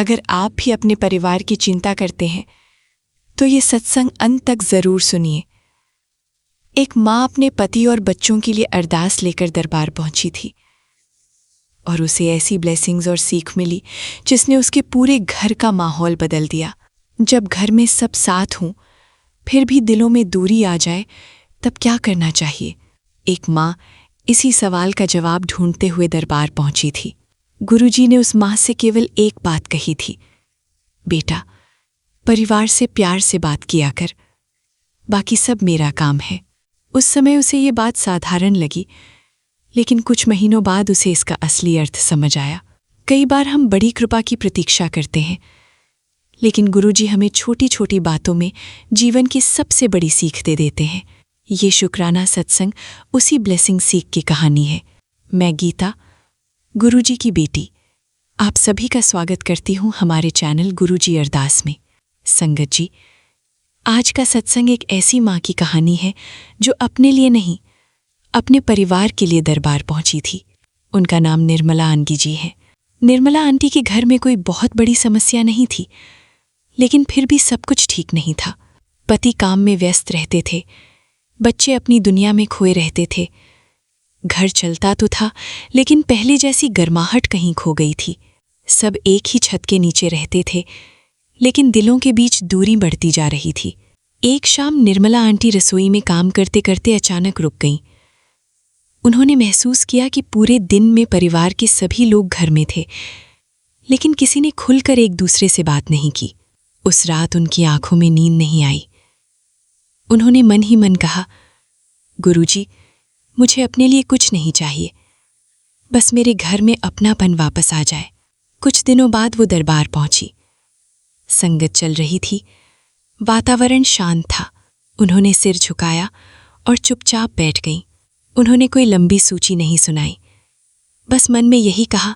अगर आप भी अपने परिवार की चिंता करते हैं तो ये सत्संग अंत तक जरूर सुनिए। एक माँ अपने पति और बच्चों के लिए अरदास लेकर दरबार पहुंची थी और उसे ऐसी ब्लेसिंग्स और सीख मिली जिसने उसके पूरे घर का माहौल बदल दिया। जब घर में सब साथ हों फिर भी दिलों में दूरी आ जाए तब क्या करना चाहिए? एक माँ इसी सवाल का जवाब ढूंढते हुए दरबार पहुंची थी। गुरुजी ने उस माँ से केवल एक बात कही थी, बेटा, परिवार से प्यार से बात किया कर, बाकी सब मेरा काम है। उस समय उसे ये बात साधारण लगी, लेकिन कुछ महीनों बाद उसे इसका असली अर्थ समझ आया। कई बार हम बड़ी कृपा की प्रतीक्षा करते हैं, लेकिन गुरुजी हमें छोटी छोटी बातों में जीवन की सबसे बड़ी सीख दे देते हैं। ये शुक्राना सत्संग उसी ब्लेसिंग सीख की कहानी है। मैं गीता, गुरुजी की बेटी, आप सभी का स्वागत करती हूँ हमारे चैनल गुरुजी अरदास में। संगत जी, आज का सत्संग एक ऐसी माँ की कहानी है जो अपने लिए नहीं, अपने परिवार के लिए दरबार पहुंची थी। उनका नाम निर्मला आंटी जी है। निर्मला आंटी के घर में कोई बहुत बड़ी समस्या नहीं थी, लेकिन फिर भी सब कुछ ठीक नहीं था। पति काम में व्यस्त रहते थे, बच्चे अपनी दुनिया में खोए रहते थे। घर चलता तो था, लेकिन पहले जैसी गर्माहट कहीं खो गई थी। सब एक ही छत के नीचे रहते थे, लेकिन दिलों के बीच दूरी बढ़ती जा रही थी। एक शाम निर्मला आंटी रसोई में काम करते करते अचानक रुक गईं। उन्होंने महसूस किया कि पूरे दिन में परिवार के सभी लोग घर में थे, लेकिन किसी ने खुलकर एक दूसरे से बात नहीं की। उस रात उनकी आंखों में नींद नहीं आई। उन्होंने मन ही मन कहा, गुरुजी, मुझे अपने लिए कुछ नहीं चाहिए, बस मेरे घर में अपनापन वापस आ जाए। कुछ दिनों बाद वो दरबार पहुंची। संगत चल रही थी, वातावरण शांत था। उन्होंने सिर झुकाया और चुपचाप बैठ गईं। उन्होंने कोई लंबी सूची नहीं सुनाई, बस मन में यही कहा,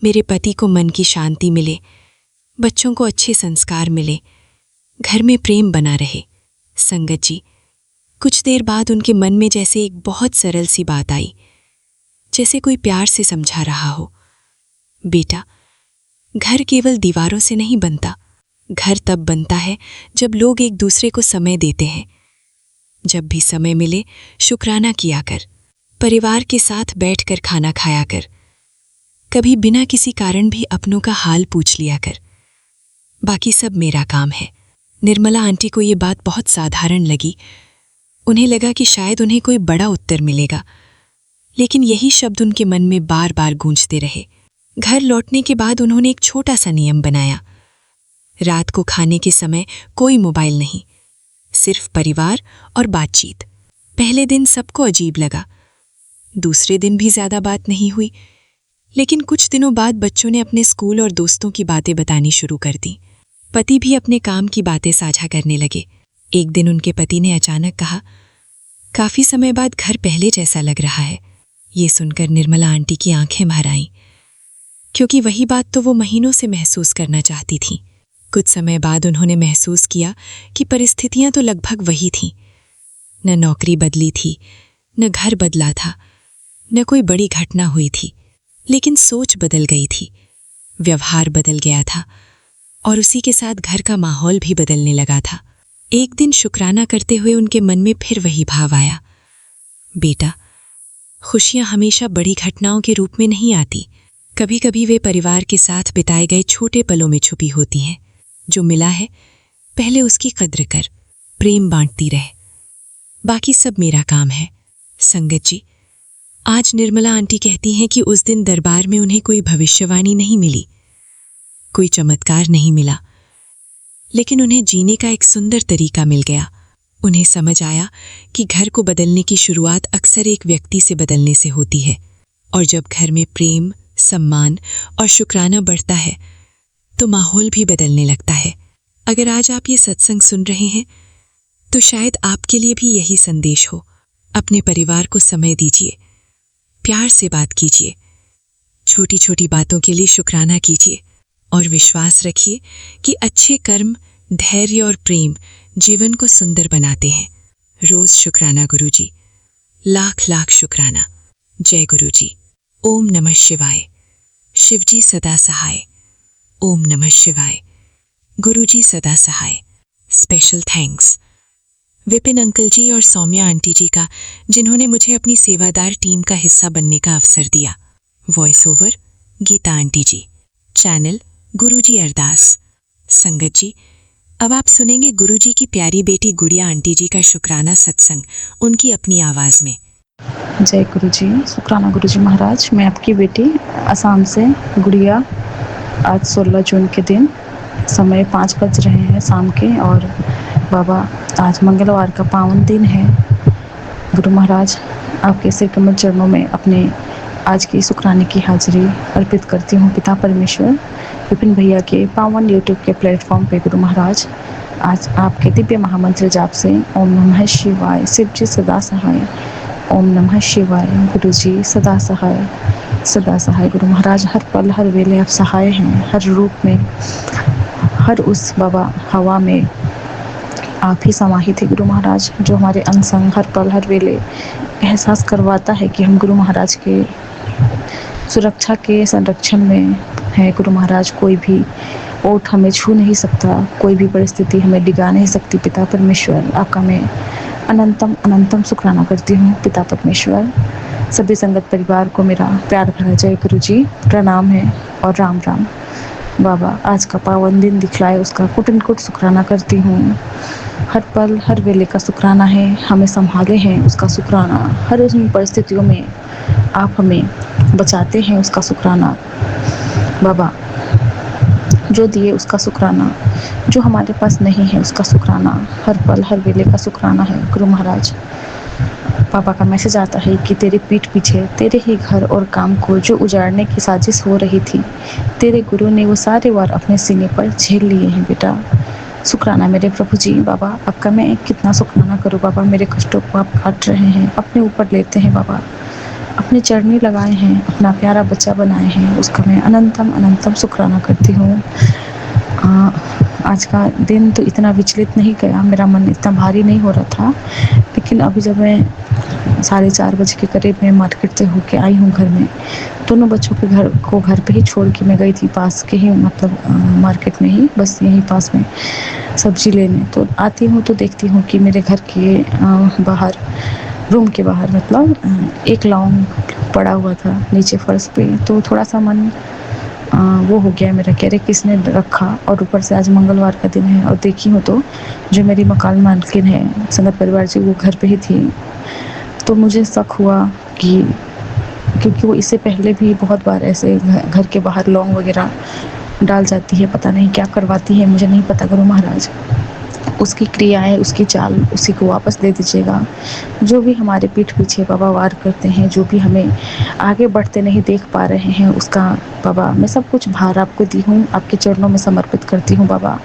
मेरे पति को मन की शांति मिले, बच्चों को अच्छे संस्कार मिले, घर में प्रेम बना रहे। संगत जी, कुछ देर बाद उनके मन में जैसे एक बहुत सरल सी बात आई, जैसे कोई प्यार से समझा रहा हो, बेटा, घर केवल दीवारों से नहीं बनता, घर तब बनता है जब लोग एक दूसरे को समय देते हैं। जब भी समय मिले शुक्राना किया कर, परिवार के साथ बैठकर खाना खाया कर, कभी बिना किसी कारण भी अपनों का हाल पूछ लिया कर, बाकी सब मेरा काम है। निर्मला आंटी को ये बात बहुत साधारण लगी। उन्हें लगा कि शायद उन्हें कोई बड़ा उत्तर मिलेगा, लेकिन यही शब्द उनके मन में बार बार गूंजते रहे। घर लौटने के बाद उन्होंने एक छोटा सा नियम बनाया। रात को खाने के समय कोई मोबाइल नहीं, सिर्फ परिवार और बातचीत। पहले दिन सबको अजीब लगा, दूसरे दिन भी ज्यादा बात नहीं हुई, लेकिन कुछ दिनों बाद बच्चों ने अपने स्कूल और दोस्तों की बातें बतानी शुरू कर दी। पति भी अपने काम की बातें साझा करने लगे। एक दिन उनके पति ने अचानक कहा, काफी समय बाद घर पहले जैसा लग रहा है। ये सुनकर निर्मला आंटी की आंखें भर आईं, क्योंकि वही बात तो वो महीनों से महसूस करना चाहती थीं। कुछ समय बाद उन्होंने महसूस किया कि परिस्थितियां तो लगभग वही थीं। न नौकरी बदली थी, न घर बदला था, न कोई बड़ी घटना हुई थी, लेकिन सोच बदल गई थी, व्यवहार बदल गया था और उसी के साथ घर का माहौल भी बदलने लगा था। एक दिन शुक्राना करते हुए उनके मन में फिर वही भाव आया, बेटा, खुशियां हमेशा बड़ी घटनाओं के रूप में नहीं आती, कभी कभी वे परिवार के साथ बिताए गए छोटे पलों में छुपी होती हैं। जो मिला है पहले उसकी कद्र कर, प्रेम बांटती रहे, बाकी सब मेरा काम है। संगत जी, आज निर्मला आंटी कहती हैं कि उस दिन दरबार में उन्हें कोई भविष्यवाणी नहीं मिली, कोई चमत्कार नहीं मिला, लेकिन उन्हें जीने का एक सुंदर तरीका मिल गया। उन्हें समझ आया कि घर को बदलने की शुरुआत अक्सर एक व्यक्ति से बदलने से होती है, और जब घर में प्रेम, सम्मान और शुक्राना बढ़ता है तो माहौल भी बदलने लगता है। अगर आज आप ये सत्संग सुन रहे हैं तो शायद आपके लिए भी यही संदेश हो। अपने परिवार को समय दीजिए, प्यार से बात कीजिए, छोटी छोटी बातों के लिए शुक्राना कीजिए और विश्वास रखिए कि अच्छे कर्म, धैर्य और प्रेम जीवन को सुंदर बनाते हैं। रोज शुक्राना गुरुजी, लाख लाख शुक्राना। जय गुरुजी। ओम नमः शिवाय। शिवजी सदा सहाय। ओम नमः शिवाय। गुरुजी सदा सहाय। स्पेशल थैंक्स विपिन अंकल जी और सौम्या आंटी जी का, जिन्होंने मुझे अपनी सेवादार टीम का हिस्सा बनने का अवसर दिया। वॉइस ओवर गीता आंटी जी। चैनल गुरुजी अरदास। संगत जी, अब आप सुनेंगे गुरुजी की प्यारी बेटी गुड़िया आंटी जी का शुक्राना सत्संग, उनकी अपनी आवाज में। जय गुरु जी। शुक्राना गुरु जी महाराज। मैं आपकी बेटी असम से गुड़िया। आज 16 जून के दिन समय 5 बज रहे हैं शाम के, और बाबा आज मंगलवार का पावन दिन है। गुरु महाराज, आपके सिर कमल चरणों में अपने आज की शुक्राने की हाजिरी अर्पित करती हूँ पिता परमेश्वर विपिन भैया के पावन यूट्यूब के प्लेटफॉर्म पे। गुरु महाराज, आज आपके दिव्य महामंत्र जाप से ओम नमः शिवाय, शिव जी सदा सहाय। ओम नमः शिवाय, गुरु जी सदा सहाय, सदा सहाय। गुरु महाराज, हर पल हर वेले आप सहाय हैं, हर रूप में, हर उस बाबा हवा में आप ही समाहित है गुरु महाराज, जो हमारे अंग संग हर पल हर वेले एहसास करवाता है कि हम गुरु महाराज के सुरक्षा के संरक्षण में है। गुरु महाराज, कोई भी ओट हमें छू नहीं सकता, कोई भी परिस्थिति हमें डिगा नहीं सकती। पिता परमेश्वर, आपका मैं अनंतम अनंतम शुक्राना करती हूँ पिता परमेश्वर। सभी संगत परिवार को मेरा प्यार भरा जय गुरु जी, प्रणाम है और राम राम। बाबा आज का पावन दिन दिखलाए उसका कुटन कुट शुक्राना करती हूँ। हर पल हर वेले का शुक्राना है, हमें संभाले हैं उसका शुक्राना। हर उन परिस्थितियों में आप हमें बचाते हैं उसका शुक्राना। बाबा जो दिए उसका शुक्राना, जो हमारे पास नहीं है उसका शुक्राना, हर पल हर वेले का शुक्राना है गुरु महाराज। पापा का मैसेज आता है कि तेरे पीठ पीछे तेरे ही घर और काम को जो उजाड़ने की साजिश हो रही थी, तेरे गुरु ने वो सारे वार अपने सीने पर झेल लिए हैं बेटा। शुक्राना मेरे प्रभु जी। बाबा आपका मैं कितना शुक्राना करूँ बाबा, मेरे कष्टों को आप काट रहे हैं, अपने ऊपर लेते हैं बाबा, अपने चरणी लगाए हैं, अपना प्यारा बच्चा बनाए हैं, उसका मैं अनंतम अनंतम शुक्राना करती हूँ। आज का दिन तो इतना विचलित नहीं गया, मेरा मन इतना भारी नहीं हो रहा था, लेकिन अभी जब मैं 4:30 बजे के करीब में मार्केट से होके आई हूँ घर में, दोनों बच्चों के घर पे ही छोड़ के मैं गई थी, पास के ही मतलब मार्केट में ही, बस यहीं पास में सब्जी लेने। तो आती हूँ तो देखती हूँ कि मेरे घर के बाहर, रूम के बाहर मतलब एक लौंग पड़ा हुआ था नीचे फर्श पे। तो थोड़ा सा मन वो हो गया मेरा, कह रहे किसने रखा, और ऊपर से आज मंगलवार का दिन है। और देखी हूँ तो जो मेरी मकान मालकिन है संगत परिवार जी, वो घर पे ही थी। तो मुझे शक हुआ कि क्योंकि वो इससे पहले भी बहुत बार ऐसे घर के बाहर लौंग वगैरह डाल जाती है, पता नहीं क्या करवाती है, मुझे नहीं पता गुरु महाराज। उसकी क्रियाएं, उसकी चाल उसी को वापस दे दीजिएगा। जो भी हमारे पीठ पीछे बाबा वार करते हैं, जो भी हमें आगे बढ़ते नहीं देख पा रहे हैं, उसका बाबा मैं सब कुछ भार आपको दी हूँ, आपके चरणों में समर्पित करती हूँ बाबा।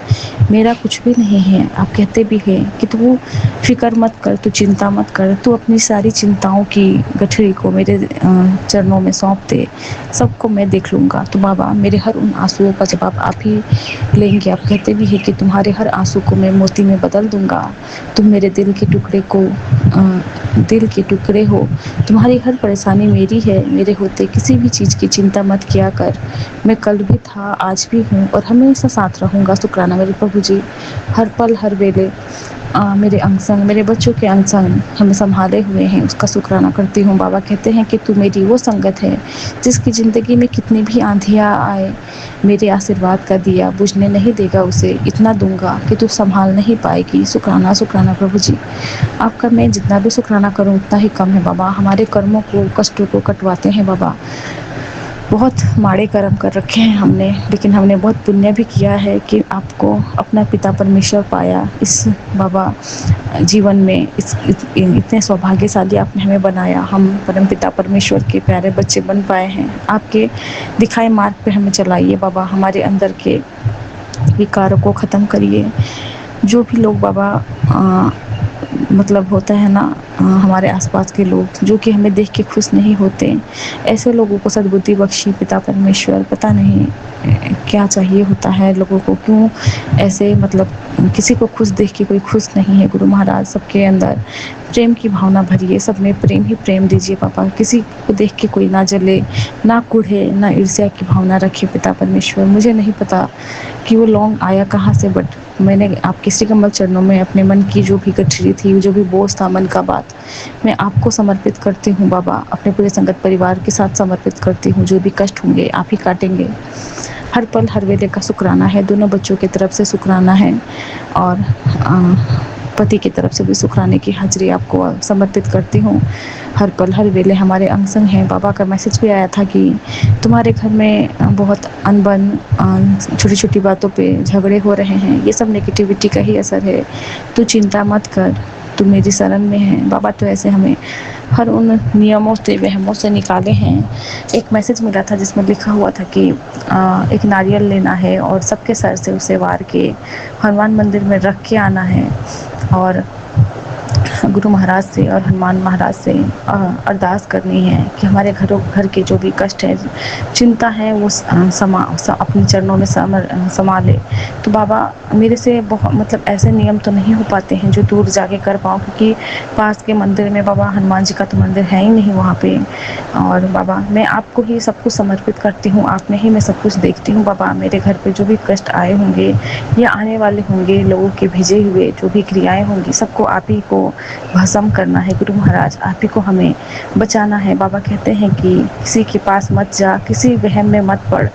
मेरा कुछ भी नहीं है। आप कहते भी हैं कि तू फिक्र मत कर, तू चिंता मत कर, तू अपनी सारी चिंताओं की गठरी को मेरे चरणों में सौंप दे, सबको मैं देख लूँगा। तो बाबा मेरे हर उन आंसुओं का जवाब आप ही लेंगे। आप कहते भी हैं कि तुम्हारे हर आंसू को मैं मोती में बदल दूंगा। तुम मेरे दिल के टुकड़े को दिल के टुकड़े हो, तुम्हारी हर परेशानी मेरी है, मेरे होते किसी भी चीज़ की चिंता मत किया कर। मैं कल भी था, आज भी हूँ और हमेशा साथ रहूँगा। शुक्राना मेरे प्रभु जी, हर पल हर वेले मेरे अंग संग, मेरे बच्चों के अंग संग हमें संभाले हुए हैं, उसका शुक्राना करती हूँ। बाबा कहते हैं कि तू मेरी वो संगत है जिसकी ज़िंदगी में कितनी भी आंधियाँ आए, मेरे आशीर्वाद का दिया बुझने नहीं देगा उसे, इतना दूंगा कि तू संभाल नहीं पाएगी। शुक्राना शुक्राना प्रभु जी, आपका मैं जितना भी शुक्राना करूं उतना ही कम है बाबा। हमारे कर्मों को, कष्टों को कटवाते हैं बाबा। बहुत माड़े कर्म कर रखे हैं हमने, लेकिन हमने बहुत पुण्य भी किया है कि आपको अपना पिता परमेश्वर पाया इस बाबा जीवन में। इतने सौभाग्यशाली आपने हमें बनाया, हम परम पिता परमेश्वर के प्यारे बच्चे बन पाए हैं। आपके दिखाए मार्ग पे हमें चलाइए बाबा, हमारे अंदर के विकारों को ख़त्म करिए। जो भी लोग बाबा मतलब होता है ना, हमारे आसपास के लोग जो कि हमें देख के खुश नहीं होते, ऐसे लोगों को सद्बुद्धि बख्शी पिता परमेश्वर। पता नहीं क्या चाहिए होता है लोगों को, क्यों ऐसे मतलब किसी को खुश देख के कोई खुश नहीं है गुरु महाराज, सबके अंदर प्रेम की भावना भरिए, सब में प्रेम ही प्रेम दीजिए पापा, किसी को देख के कोई ना जले, ना कुढ़े, ना ईर्ष्या की भावना रखे पिता परमेश्वर। मुझे नहीं पता कि वो लौंग आया कहाँ से, बट मैंने आपके श्री कमल चरणों में अपने मन की जो भी गठरी थी, जो भी बोझ था मन का बात, मैं आपको समर्पित करती हूँ बाबा, अपने पूरे संगत परिवार के साथ समर्पित करती हूँ। जो भी कष्ट होंगे आप ही काटेंगे, हर पल हर वेले का शुक्राना है, दोनों बच्चों की तरफ से शुक्राना है, और पति की तरफ से भी शुक्राने की हाजिरी आपको समर्पित करती हूँ। हर पल हर वेले हमारे अंग संग हैं। बाबा का मैसेज भी आया था कि तुम्हारे घर में बहुत अनबन, छोटी छोटी बातों पे झगड़े हो रहे हैं, ये सब नेगेटिविटी का ही असर है, तू चिंता मत कर, तू मेरी शरण में है। बाबा तो ऐसे हमें हर उन नियमों से, वहमों से निकाले हैं। एक मैसेज मिला था जिसमें लिखा हुआ था कि एक नारियल लेना है और सबके सर से उसे वार के हनुमान मंदिर में रख के आना है, और गुरु महाराज से और हनुमान महाराज से अरदास करनी है कि हमारे घर के जो भी कष्ट है, चिंता है, वो अपने चरणों में समा ले। तो बाबा मेरे से बहुत, मतलब ऐसे नियम तो नहीं हो पाते हैं जो दूर जाके कर पाऊँ, क्योंकि पास के मंदिर में बाबा हनुमान जी का तो मंदिर है ही नहीं वहाँ पे। और बाबा मैं आपको ही सब कुछ समर्पित करती हूँ, आप में ही मैं सब कुछ देखती हूँ। बाबा मेरे घर पे जो भी कष्ट आए होंगे या आने वाले होंगे, लोगों के भेजे हुए जो भी क्रियाएं होंगी, सबको आप ही को भस्म करना है गुरु महाराज, आप ही को हमें बचाना है। बाबा कहते हैं कि किसी के पास मत जा, किसी वहम में मत पड़,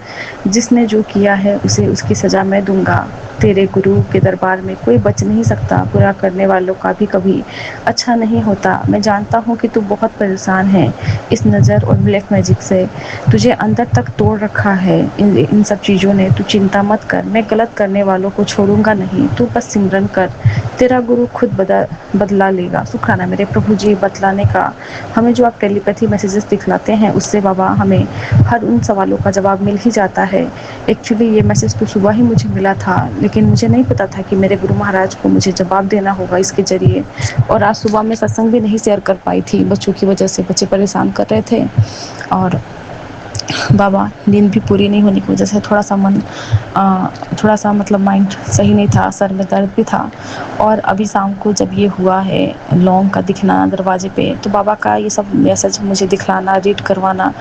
जिसने जो किया है उसे उसकी सज़ा मैं दूंगा। तेरे गुरु के दरबार में कोई बच नहीं सकता, बुरा करने वालों का भी कभी अच्छा नहीं होता। मैं जानता हूँ कि तू बहुत परेशान है इस नज़र और ब्लैक मैजिक से, तुझे अंदर तक तोड़ रखा है इन सब चीज़ों ने। तू चिंता मत कर, मैं गलत करने वालों को छोड़ूंगा नहीं, तू बस सिमरन कर, तेरा गुरु खुद बदला लेगा। शुक्राना मेरे प्रभु जी, बतलाने का हमें जो आप टेलीपैथी मैसेजेस दिखलाते हैं, उससे बाबा हमें हर उन सवालों का जवाब मिल ही जाता है। एक्चुअली ये मैसेज तो सुबह ही मुझे मिला था, लेकिन मुझे नहीं पता था कि मेरे गुरु महाराज को मुझे जवाब देना होगा इसके ज़रिए। और आज सुबह मैं सत्संग भी नहीं शेयर कर पाई थी, बच्चों की वजह से, बच्चे परेशान कर रहे थे, और बाबा नींद भी पूरी नहीं होने की वजह से थोड़ा सा मन, थोड़ा सा मतलब माइंड सही नहीं था, सर में दर्द भी था। और अभी शाम को जब ये हुआ है लौंग का दिखना दरवाजे पे, तो बाबा का ये सब मैसेज मुझे दिखलाना, रीड करवाना,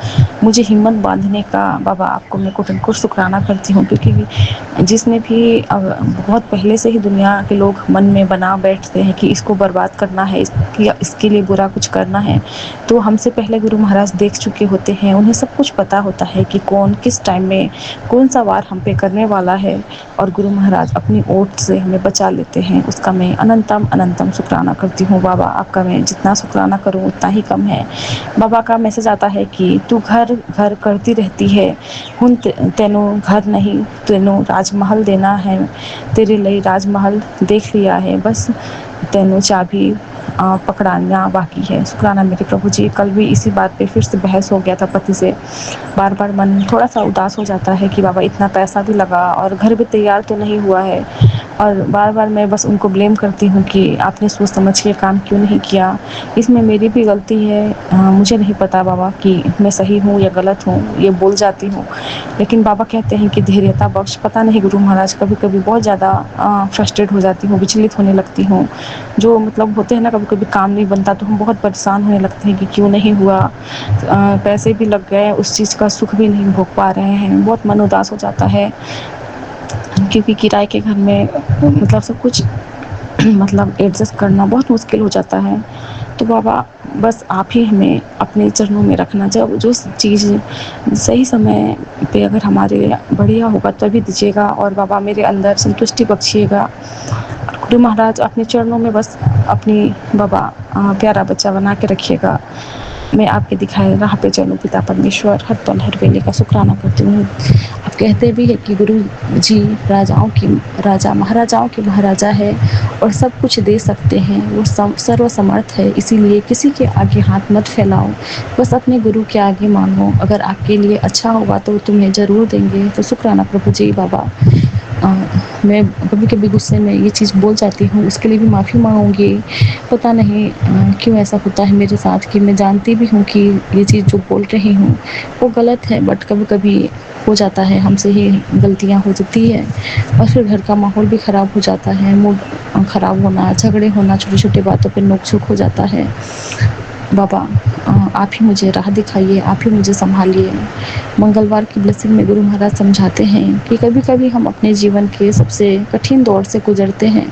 मुझे हिम्मत बांधने का बाबा आपको मैं कोटन शुक्राना करती हूँ। क्योंकि जिसने भी बहुत पहले से ही दुनिया के लोग मन में बना बैठते हैं कि इसको बर्बाद करना है, इसके लिए बुरा कुछ करना है, तो हमसे पहले गुरु महाराज देख चुके होते हैं, उन्हें सब कुछ पता होता है कि कौन किस टाइम में कौन सा वार हम पे करने वाला है, और गुरु महाराज अपनी ओट से हमें बचा लेते हैं। उसका मैं अनंतम अनंतम शुक्राना करती हूँ बाबा, आपका मैं जितना शुक्राना करूँ उतना ही कम है। बाबा का मैसेज आता है कि तू घर घर करती रहती है, हुन तेनू घर नहीं, तेनू राजमहल देना है, तेरे लिए राजमहल देख लिया है, बस तेनू चाबी पकड़ाना बाकी है। शुक्राना मेरे प्रभु जी। कल भी इसी बात पे फिर से बहस हो गया था पति से, बार बार मन थोड़ा सा उदास हो जाता है कि बाबा इतना पैसा भी लगा और घर भी तैयार तो नहीं हुआ है, और बार बार मैं बस उनको ब्लेम करती हूँ कि आपने सोच समझ के काम क्यों नहीं किया। इसमें मेरी भी गलती है, मुझे नहीं पता बाबा कि मैं सही हूँ या गलत हूँ, ये बोल जाती हूँ। लेकिन बाबा कहते हैं कि धैर्यता बख्श। पता नहीं गुरु महाराज, कभी कभी बहुत ज़्यादा फ्रस्ट्रेट हो जाती हूँ, विचलित होने लगती हूँ। जो मतलब होते हैं ना, कभी कभी काम नहीं बनता तो हम बहुत परेशान होने लगते हैं कि क्यों नहीं हुआ, पैसे भी लग गए, उस चीज़ का सुख भी नहीं भोग पा रहे हैं, बहुत मन उदास हो जाता है। क्योंकि किराए के घर में मतलब सब कुछ मतलब एडजस्ट करना बहुत मुश्किल हो जाता है। तो बाबा बस आप ही हमें अपने चरणों में रखना, जब जो चीज़ सही समय पे अगर हमारे लिए बढ़िया होगा तभी दीजिएगा, और बाबा मेरे अंदर संतुष्टि बख्शिएगा। गुरु महाराज अपने चरणों में बस अपनी बाबा प्यारा बच्चा बना के रखिएगा। मैं आपके दिखाए राह पे चलूँ पिता परमेश्वर, हर पल हर वेले का शुक्राना करती हूँ। आप कहते भी है कि गुरु जी राजा महाराजाओं के महाराजा है और सब कुछ दे सकते हैं, वो सर्वसमर्थ है, इसीलिए किसी के आगे हाथ मत फैलाओ, बस अपने गुरु के आगे मांगो, अगर आपके लिए अच्छा होगा तो तुम्हें ज़रूर देंगे। तो शुक्राना प्रभु जी बाबा। मैं कभी कभी गुस्से में ये चीज़ बोल जाती हूँ, उसके लिए भी माफ़ी मांगूंगी। पता नहीं क्यों ऐसा होता है मेरे साथ कि मैं जानती भी हूँ कि ये चीज़ जो बोल रही हूँ वो गलत है, बट कभी कभी हो जाता है, हमसे ही गलतियाँ हो जाती है और फिर घर का माहौल भी ख़राब हो जाता है, मूड ख़राब होना, झगड़े होना, छोटी-छोटी बातों पे नोक-झोंक हो जाता है। बाबा आप ही मुझे राह दिखाइए, आप ही मुझे सँभालिए। मंगलवार की ब्लेसिंग में गुरु महाराज समझाते हैं कि कभी-कभी हम अपने जीवन के सबसे कठिन दौर से गुज़रते हैं।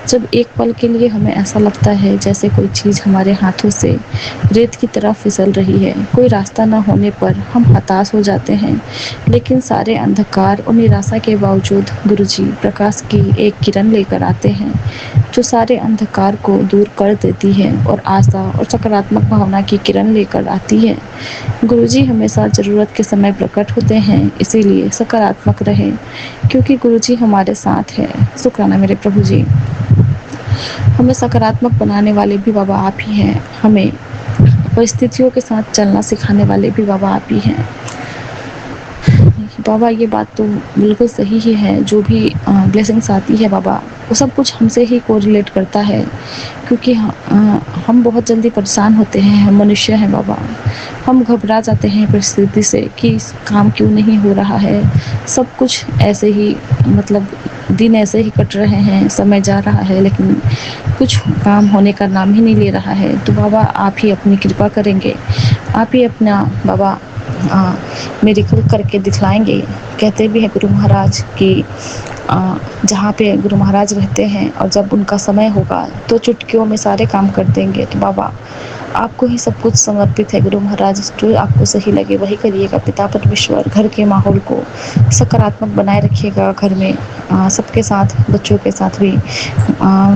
जब एक पल के लिए हमें ऐसा लगता है जैसे कोई चीज़ हमारे हाथों से रेत की तरह फिसल रही है, कोई रास्ता न होने पर हम हताश हो जाते हैं। लेकिन सारे अंधकार और निराशा के बावजूद गुरुजी प्रकाश की एक किरण लेकर आते हैं, जो सारे अंधकार को दूर कर देती है और आशा और सकारात्मक भावना की किरण लेकर आती है। गुरुजी हमेशा ज़रूरत के समय प्रकट होते हैं, इसीलिए सकारात्मक रहें, क्योंकि गुरुजी हमारे साथ हैं। शुक्राना मेरे प्रभु जी। हमें सकारात्मक बनाने वाले भी बाबा आप ही हैं, हमें परिस्थितियों के साथ चलना सिखाने वाले भी बाबा आप ही हैं। बाबा ये बात तो बिल्कुल सही ही है, जो भी ब्लेसिंग्स आती है बाबा, वो सब कुछ हमसे ही कोरिलेट करता है, क्योंकि हम बहुत जल्दी परेशान होते हैं, हम मनुष्य हैं बाबा। हम घबरा जाते हैं परिस्थिति से कि काम क्यों नहीं हो रहा है, सब कुछ ऐसे ही, मतलब दिन ऐसे ही कट रहे हैं, समय जा रहा है, लेकिन कुछ काम होने का नाम ही नहीं ले रहा है। तो बाबा आप ही अपनी कृपा करेंगे, आप ही अपना बाबा मिरेकल करके दिखलाएंगे। कहते भी हैं गुरु महाराज कि जहाँ पे गुरु महाराज रहते हैं और जब उनका समय होगा तो चुटकियों में सारे काम कर देंगे। तो बाबा आपको ही सब कुछ समर्पित है गुरु महाराज, जो आपको सही लगे वही करिएगा। पिता परमेश्वर घर के माहौल को सकारात्मक बनाए रखिएगा, घर में सबके साथ, बच्चों के साथ भी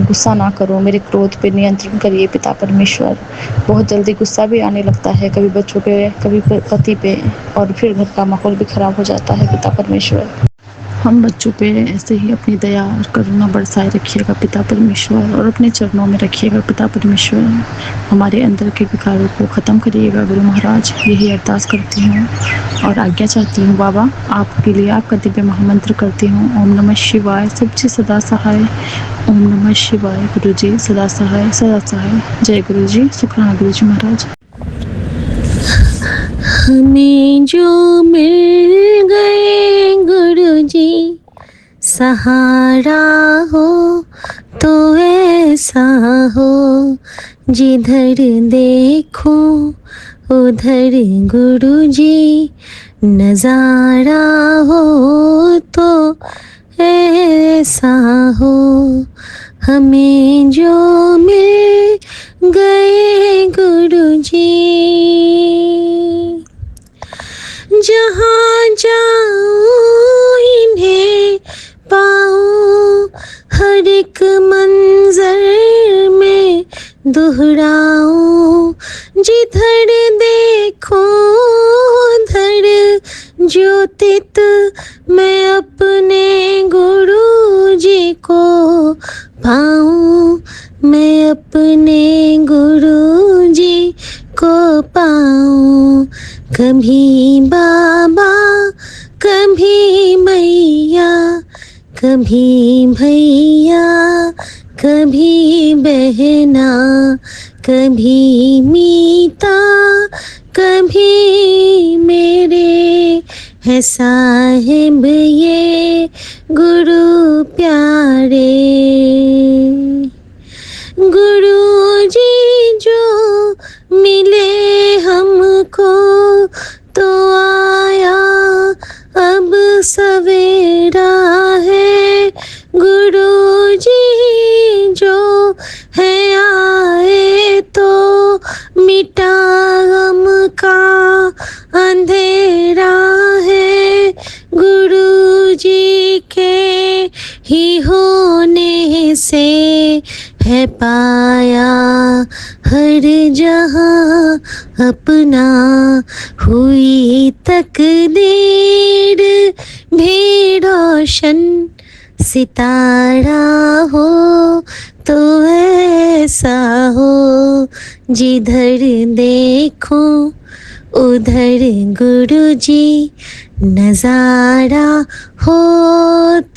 गुस्सा ना करो, मेरे क्रोध पे नियंत्रण करिए पिता परमेश्वर। बहुत जल्दी गुस्सा भी आने लगता है, कभी बच्चों पे, कभी पति पे, और फिर घर का माहौल भी खराब हो जाता है पिता परमेश्वर। हम बच्चों पे ऐसे ही अपनी दया और करुणा बरसाए रखिएगा पिता परमेश्वर, और अपने चरणों में रखिएगा पिता परमेश्वर। हमारे अंदर के विकारों को ख़त्म करिएगा गुरु महाराज, यही अरदास करती हूँ और आज्ञा चाहती हूँ बाबा। आपके लिए आपका दिव्य महामंत्र करती हूँ, ओम नमः शिवाय, सबसे सदा सहाय। ओम नमः शिवाय, गुरु जी सदा सहाय, सदा सहाय। जय गुरु जी, शुक्राना गुरु जी महाराज। हमें जो मिल गए गुरुजी सहारा हो, तो ऐसा हो जिधर देखो उधर गुरुजी नजारा हो, तो ऐसा हो। हमें जो मिल गए गुरुजी, जहाँ जाऊँ इन्हें पाऊँ, हर एक मंजर में दोहराऊँ, जिधर देखो उधर ज्योतित मैं अपने गुरु जी को पाऊँ, मैं अपने गुरु जी को पाऊँ। कभी बाबा, कभी मैया, कभी भैया, कभी बहना, कभी मीता, कभी मेरे है साहिब ये गुरु प्यारे। गुरु जी जो मिले हमको, तो आया अब सवेरा है। गुरु जी जो है आए, तो मिटा गम का अंधेरा है। गुरु जी के ही होने से है पाया हर जहाँ अपना, हुई तकदीर भी रोशन सितारा हो, तो ऐसा हो जिधर देखो उधर गुरुजी नजारा हो,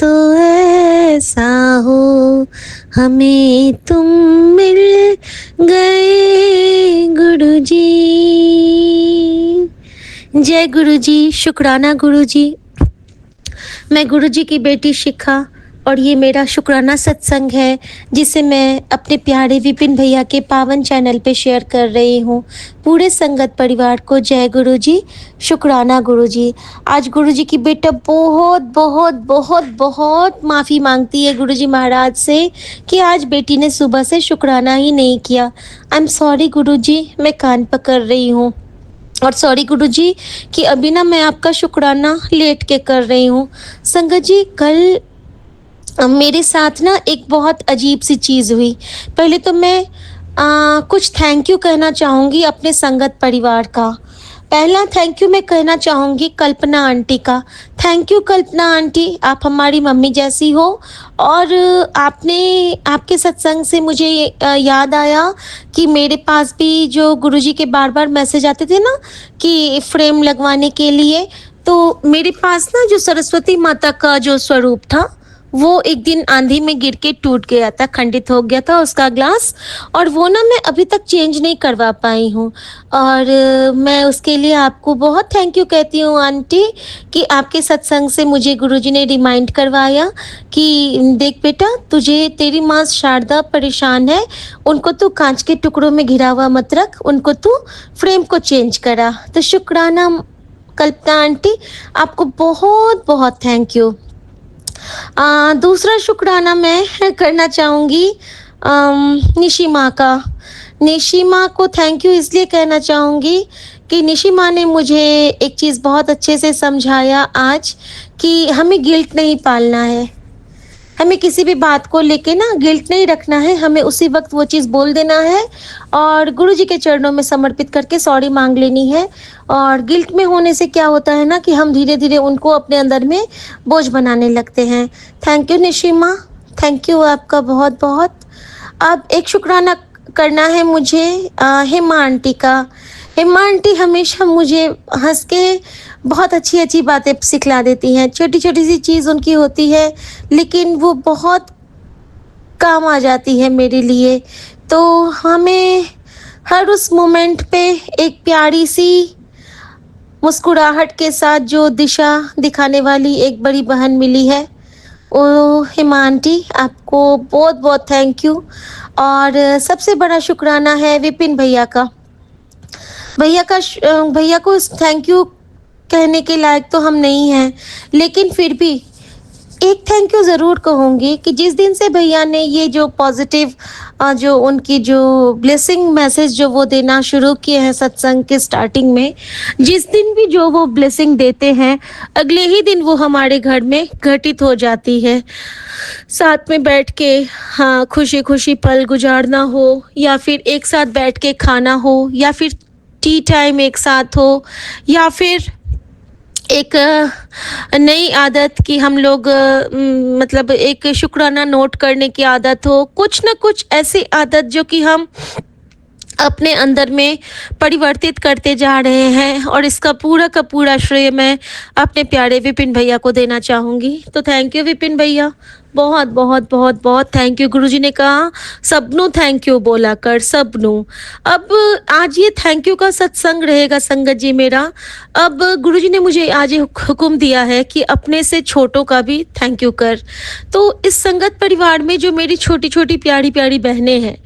तो ऐसा हो। हमें तुम मिल गए गुरुजी, जय गुरुजी, शुक्राना गुरुजी। मैं गुरुजी की बेटी शिखा और ये मेरा शुक्राना सत्संग है जिसे मैं अपने प्यारे विपिन भैया के पावन चैनल पे शेयर कर रही हूँ। पूरे संगत परिवार को जय गुरुजी, शुक्राना गुरुजी। आज गुरुजी की बेटा बहुत बहुत बहुत बहुत माफ़ी मांगती है गुरुजी महाराज से कि आज बेटी ने सुबह से शुक्राना ही नहीं किया। आई एम सॉरी गुरुजी, मैं कान पकड़ रही हूँ। और सॉरी गुरुजी कि अभी ना मैं आपका शुक्राना लेट के कर रही हूँ। संगत जी, कल मेरे साथ ना एक बहुत अजीब सी चीज़ हुई। पहले तो मैं कुछ थैंक यू कहना चाहूँगी अपने संगत परिवार का। पहला थैंक यू मैं कहना चाहूँगी कल्पना आंटी का। थैंक यू कल्पना आंटी, आप हमारी मम्मी जैसी हो। और आपके सत्संग से मुझे याद आया कि मेरे पास भी जो गुरुजी के बार बार मैसेज आते थे ना कि फ्रेम लगवाने के लिए, तो मेरे पास ना जो सरस्वती माता का जो स्वरूप था वो एक दिन आंधी में गिर के टूट गया था, खंडित हो गया था उसका ग्लास। और वो ना मैं अभी तक चेंज नहीं करवा पाई हूँ। और मैं उसके लिए आपको बहुत थैंक यू कहती हूँ आंटी कि आपके सत्संग से मुझे गुरुजी ने रिमाइंड करवाया कि देख बेटा, तुझे तेरी माँ शारदा परेशान है, उनको तू कांच के टुकड़ों में घिरा हुआ मत रख, उनको तू फ्रेम को चेंज करा। तो शुक्राना कल्पना आंटी, आपको बहुत बहुत थैंक यू। दूसरा शुक्राना मैं करना चाहूँगी निशी माँ का। निशी माँ को थैंक यू इसलिए कहना चाहूँगी कि निशी माँ ने मुझे एक चीज़ बहुत अच्छे से समझाया आज कि हमें गिल्ट नहीं पालना है। हमें किसी भी बात को लेके ना गिल्ट नहीं रखना है, हमें उसी वक्त वो चीज़ बोल देना है और गुरुजी के चरणों में समर्पित करके सॉरी मांग लेनी है। और गिल्ट में होने से क्या होता है ना कि हम धीरे धीरे उनको अपने अंदर में बोझ बनाने लगते हैं। थैंक यू निशिमा, थैंक यू आपका बहुत बहुत। अब एक शुक्राना करना है मुझे हेमा आंटी का। हेमा आंटी हमेशा मुझे हंस के बहुत अच्छी अच्छी बातें सिखला देती हैं। छोटी छोटी सी चीज़ उनकी होती है लेकिन वो बहुत काम आ जाती है मेरे लिए। तो हमें हर उस मोमेंट पे एक प्यारी सी मुस्कुराहट के साथ जो दिशा दिखाने वाली एक बड़ी बहन मिली है, ओ हेमा आंटी, आपको बहुत बहुत थैंक यू। और सबसे बड़ा शुक्राना है विपिन भैया का। भैया को थैंक यू कहने के लायक तो हम नहीं हैं, लेकिन फिर भी एक थैंक यू ज़रूर कहूँगी कि जिस दिन से भैया ने ये जो पॉजिटिव जो उनकी जो ब्लेसिंग मैसेज जो वो देना शुरू किए हैं सत्संग के स्टार्टिंग में, जिस दिन भी जो वो ब्लेसिंग देते हैं अगले ही दिन वो हमारे घर में घटित हो जाती है। साथ में बैठ के हाँ खुशी खुशी पल गुजारना हो, या फिर एक साथ बैठ के खाना हो, या फिर टी टाइम एक साथ हो, या फिर एक नई आदत कि हम लोग मतलब एक शुक्राना नोट करने की आदत हो, कुछ ना कुछ ऐसी आदत जो कि हम अपने अंदर में परिवर्तित करते जा रहे हैं। और इसका पूरा का पूरा श्रेय मैं अपने प्यारे विपिन भैया को देना चाहूँगी। तो थैंक यू विपिन भैया, बहुत बहुत बहुत बहुत थैंक यू। गुरुजी ने कहा सबनों थैंक यू बोला कर, सबनों। अब आज ये थैंक यू का सत्संग रहेगा संगत जी मेरा। अब गुरुजी ने मुझे आज ये हुक्म दिया है कि अपने से छोटों का भी थैंक यू कर। तो इस संगत परिवार में जो मेरी छोटी छोटी प्यारी प्यारी बहनें हैं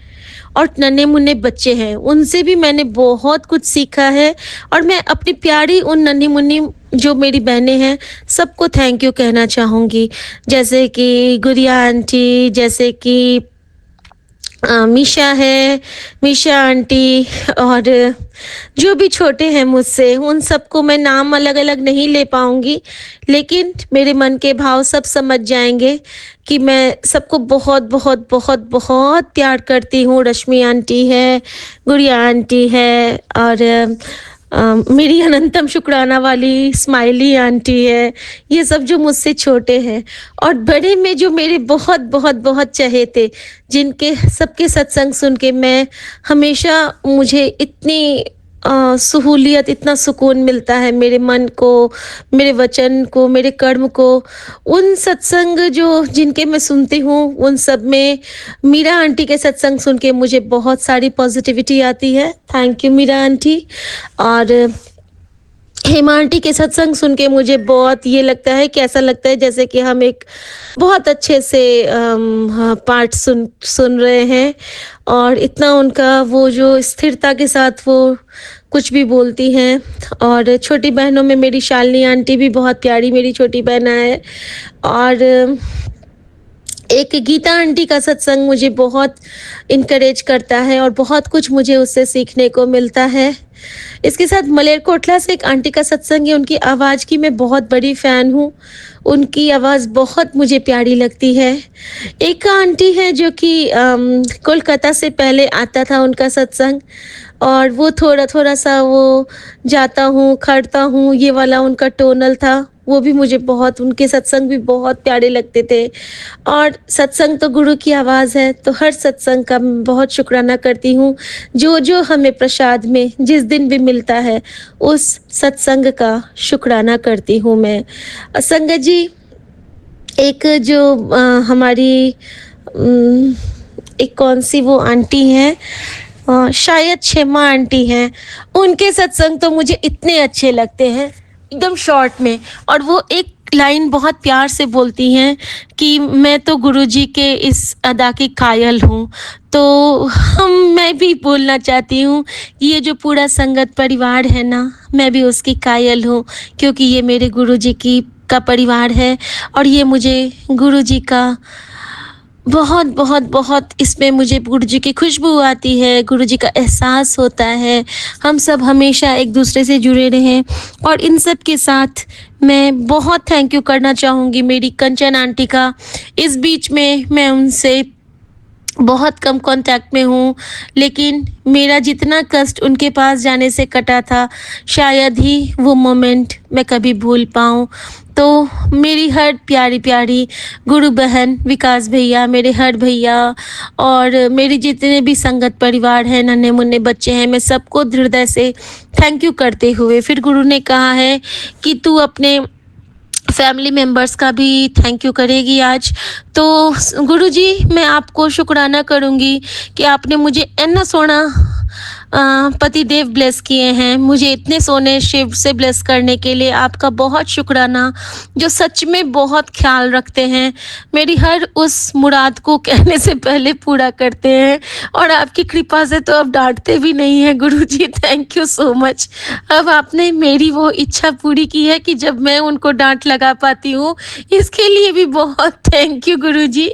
और नन्हे मुन्ने बच्चे हैं, उनसे भी मैंने बहुत कुछ सीखा है। और मैं अपनी प्यारी उन नन्ही मुन्नी जो मेरी बहनें हैं सबको थैंक यू कहना चाहूँगी। जैसे कि गुड़िया आंटी, जैसे कि मीशा है, मीशा आंटी, और जो भी छोटे हैं मुझसे, उन सबको मैं नाम अलग अलग नहीं ले पाऊँगी, लेकिन मेरे मन के भाव सब समझ जाएंगे कि मैं सबको बहुत बहुत बहुत बहुत प्यार करती हूँ। रश्मि आंटी है, गुड़िया आंटी है, और मेरी अनंतम शुक्राना वाली स्माइली आंटी है। ये सब जो मुझसे छोटे हैं, और बड़े में जो मेरे बहुत बहुत बहुत चहेते, जिनके सबके सत्संग सुन के मैं हमेशा मुझे इतनी सहूलियत, इतना सुकून मिलता है मेरे मन को, मेरे वचन को, मेरे कर्म को। उन सत्संग जो जिनके मैं सुनती हूँ उन सब में मीरा आंटी के सत्संग सुन के मुझे बहुत सारी पॉजिटिविटी आती है। Thank you Meera aunty. और हेमा आंटी के सत्संग सुन के मुझे बहुत ये लगता है कि ऐसा लगता है जैसे कि हम एक बहुत अच्छे से हाँ, पाठ सुन रहे हैं। और इतना उनका वो जो स्थिरता के साथ वो कुछ भी बोलती हैं। और छोटी बहनों में मेरी शालिनी आंटी भी बहुत प्यारी मेरी छोटी बहन है। और एक गीता आंटी का सत्संग मुझे बहुत इनकरेज करता है और बहुत कुछ मुझे उससे सीखने को मिलता है। इसके साथ मलेरकोटला से एक आंटी का सत्संग है, उनकी आवाज़ की मैं बहुत बड़ी फ़ैन हूँ। उनकी आवाज़ बहुत मुझे प्यारी लगती है। एक आंटी है जो कि कोलकाता से पहले आता था उनका सत्संग, और वो थोड़ा-थोड़ा सा वो जाता हूँ, खड़ता हूँ, ये वाला उनका टोनल था। वो भी मुझे बहुत उनके सत्संग भी बहुत प्यारे लगते थे। और सत्संग तो गुरु की आवाज़ है, तो हर सत्संग का मैं बहुत शुक्राना करती हूँ। जो हमें प्रसाद में जिस दिन भी मिलता है, उस सत्संग का शुक्राना करती हूँ मैं। संगत जी, एक जो हमारी एक कौन-सी वो आंटी हैं, शायद क्षेमा आंटी हैं, उनके सत्संग तो मुझे इतने अच्छे लगते हैं, एकदम शॉर्ट में। और वो एक लाइन बहुत प्यार से बोलती हैं कि मैं तो गुरुजी के इस अदा की कायल हूँ। तो मैं भी बोलना चाहती हूँ कि ये जो पूरा संगत परिवार है ना, मैं भी उसकी कायल हूँ, क्योंकि ये मेरे गुरुजी का परिवार है। और ये मुझे गुरुजी का बहुत बहुत बहुत इसमें मुझे गुरुजी की खुशबू आती है, गुरुजी का एहसास होता है। हम सब हमेशा एक दूसरे से जुड़े रहें। और इन सब के साथ मैं बहुत थैंक यू करना चाहूँगी मेरी कंचन आंटी का। इस बीच में मैं उनसे बहुत कम कांटेक्ट में हूँ, लेकिन मेरा जितना कष्ट उनके पास जाने से कटा था, शायद ही वो मोमेंट मैं कभी भूल पाऊँ। तो मेरी हर प्यारी प्यारी गुरु बहन, विकास भैया, मेरे हर भैया, और मेरे जितने भी संगत परिवार हैं, नन्हे मुन्ने बच्चे हैं, मैं सबको हृदय से थैंक यू करते हुए, फिर गुरु ने कहा है कि तू अपने फैमिली मेंबर्स का भी थैंक यू करेगी आज। तो गुरुजी, मैं आपको शुक्राना करूँगी कि आपने मुझे इतना सोना पति देव ब्लेस किए हैं। मुझे इतने सोने शिव से ब्लेस करने के लिए आपका बहुत शुक्राना, जो सच में बहुत ख्याल रखते हैं, मेरी हर उस मुराद को कहने से पहले पूरा करते हैं। और आपकी कृपा से तो अब डांटते भी नहीं हैं Guruji. Thank you so much. अब आपने मेरी वो इच्छा पूरी की है कि जब मैं उनको डांट लगा पाती हूँ, इसके लिए भी बहुत थैंक यू गुरुजी,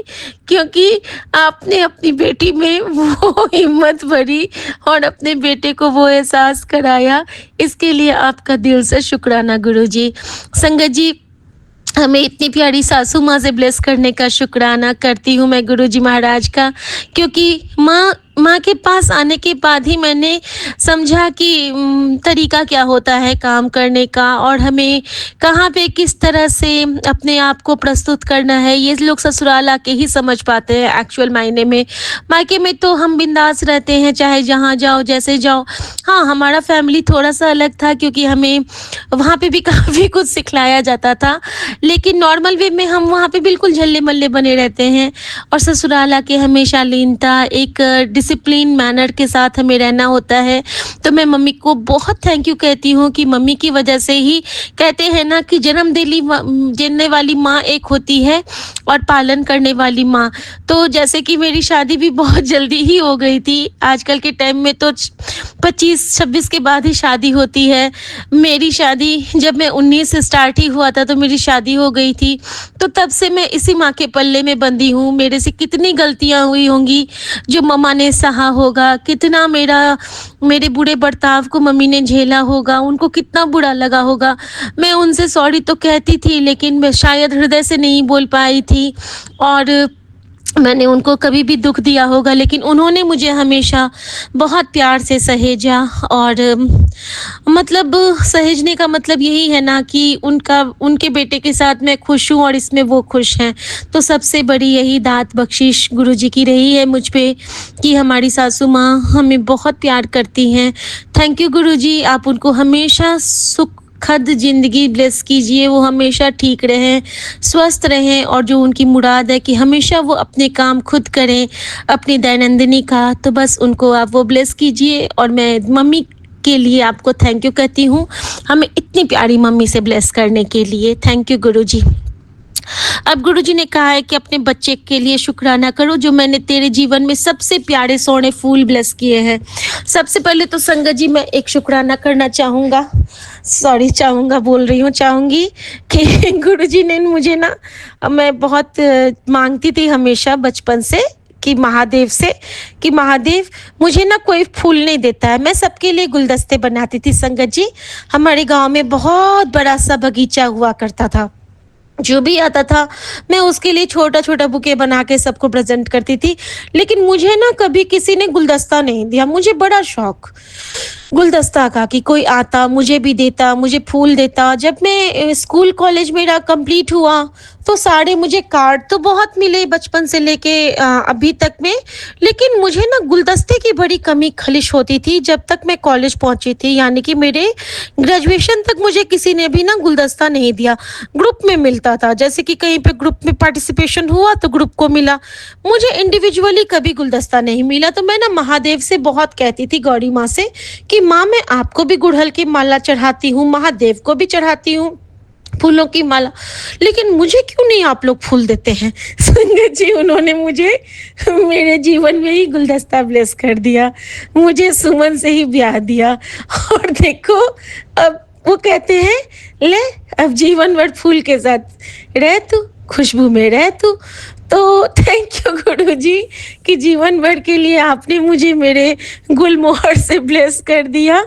क्योंकि आपने अपनी बेटी में वो हिम्मत भरी और अपने बेटे को वो एहसास कराया। इसके लिए आपका दिल से शुक्राना गुरुजी। संगत जी, हमें इतनी प्यारी सासू माँ से ब्लेस करने का शुक्राना करती हूँ मैं गुरुजी महाराज का, क्योंकि माँ के पास आने के बाद ही मैंने समझा कि तरीका क्या होता है काम करने का, और हमें कहाँ पे किस तरह से अपने आप को प्रस्तुत करना है, ये लोग ससुराल आके ही समझ पाते हैं एक्चुअल मायने में। मायके में तो हम बिंदास रहते हैं, चाहे जहाँ जाओ जैसे जाओ। हाँ, हमारा फैमिली थोड़ा सा अलग था, क्योंकि हमें वहाँ पे भी काफ़ी कुछ सिखलाया जाता था, लेकिन नॉर्मल वे में हम वहाँ पे बिल्कुल झल्ले मल्ले बने रहते हैं। और ससुराल आके हमें शालीनता, एक डिसिप्लिन मैनर के साथ हमें रहना होता है। तो मैं मम्मी को बहुत थैंक यू कहती हूँ कि मम्मी की वजह से ही, कहते हैं ना कि जन्म देने वाली माँ एक होती है और पालन करने वाली माँ। तो जैसे कि मेरी शादी भी बहुत जल्दी ही हो गई थी, आजकल के टाइम में तो 25-26 के बाद ही शादी होती है। मेरी शादी जब मैं 19 से स्टार्ट ही हुआ था, तो मेरी शादी हो गई थी। तो तब से मैं इसी माँ के पल्ले में बंधी हूँ। मेरे से कितनी गलतियाँ हुई होंगी जो मम्मा ने सहा होगा, कितना मेरे बुरे बर्ताव को मम्मी ने झेला होगा, उनको कितना बुरा लगा होगा। मैं उनसे सॉरी तो कहती थी, लेकिन मैं शायद हृदय से नहीं बोल पाई थी, और मैंने उनको कभी भी दुख दिया होगा, लेकिन उन्होंने मुझे हमेशा बहुत प्यार से सहेजा। और मतलब सहेजने का मतलब यही है ना कि उनके बेटे के साथ मैं खुश हूँ और इसमें वो खुश हैं। तो सबसे बड़ी यही दात बख्शिश गुरुजी की रही है मुझ पे कि हमारी सासू माँ हमें बहुत प्यार करती हैं। थैंक यू गुरुजी, आप उनको हमेशा खद जिंदगी ब्लेस कीजिए, वो हमेशा ठीक रहें, स्वस्थ रहें, और जो उनकी मुराद है कि हमेशा वो अपने काम खुद करें अपनी दैनंदिनी का, तो बस उनको आप वो ब्लेस कीजिए। और मैं मम्मी के लिए आपको थैंक यू कहती हूँ, हमें इतनी प्यारी मम्मी से ब्लेस करने के लिए। थैंक यू गुरुजी। अब गुरुजी ने कहा है कि अपने बच्चे के लिए शुक्राना करो जो मैंने तेरे जीवन में सबसे प्यारे सोने फूल ब्लेस किए हैं। सबसे पहले तो संगत जी मैं एक शुक्राना करना चाहूँगा, चाहूँगी कि गुरुजी ने मुझे ना, मैं बहुत मांगती थी हमेशा बचपन से कि महादेव मुझे ना कोई फूल नहीं देता है, मैं सबके लिए गुलदस्ते बनाती थी। संगत जी हमारे गांव में बहुत बड़ा सा बगीचा हुआ करता था, जो भी आता था मैं उसके लिए छोटा छोटा बुके बना के सबको प्रेजेंट करती थी, लेकिन मुझे ना कभी किसी ने गुलदस्ता नहीं दिया। मुझे बड़ा शौक गुलदस्ता का कि कोई आता मुझे भी देता, मुझे फूल देता। जब मैं स्कूल कॉलेज मेरा कंप्लीट हुआ तो सारे मुझे कार्ड तो बहुत मिले बचपन से लेके अभी तक में, लेकिन मुझे ना गुलदस्ते की बड़ी कमी खलिश होती थी जब तक मैं कॉलेज पहुंची थी, यानी कि मेरे ग्रेजुएशन तक मुझे किसी ने भी ना गुलदस्ता नहीं दिया। ग्रुप में मिलता था, जैसे कि कहीं पे ग्रुप में पार्टिसिपेशन हुआ तो ग्रुप को मिला, मुझे इंडिविजुअली कभी गुलदस्ता नहीं मिला। तो मैं ना महादेव से बहुत कहती थी, गौरी माँ से, कि माँ मैं आपको भी गुड़हल की माला चढ़ाती हूँ, महादेव को भी चढ़ाती हूँ फूलों की माला, लेकिन मुझे क्यों नहीं आप लोग फूल देते हैं। संगत जी उन्होंने मुझे मेरे जीवन में ही गुलदस्ता ब्लेस कर दिया, मुझे सुमन से ही ब्याह दिया। और देखो अब वो कहते हैं ले अब जीवन भर फूल के साथ रह तू, खुशबू में रह तू। तो थैंक यू गुरुजी कि जीवन भर के लिए आपने मुझे मेरे गुलमोहर से ब्लेस कर दिया।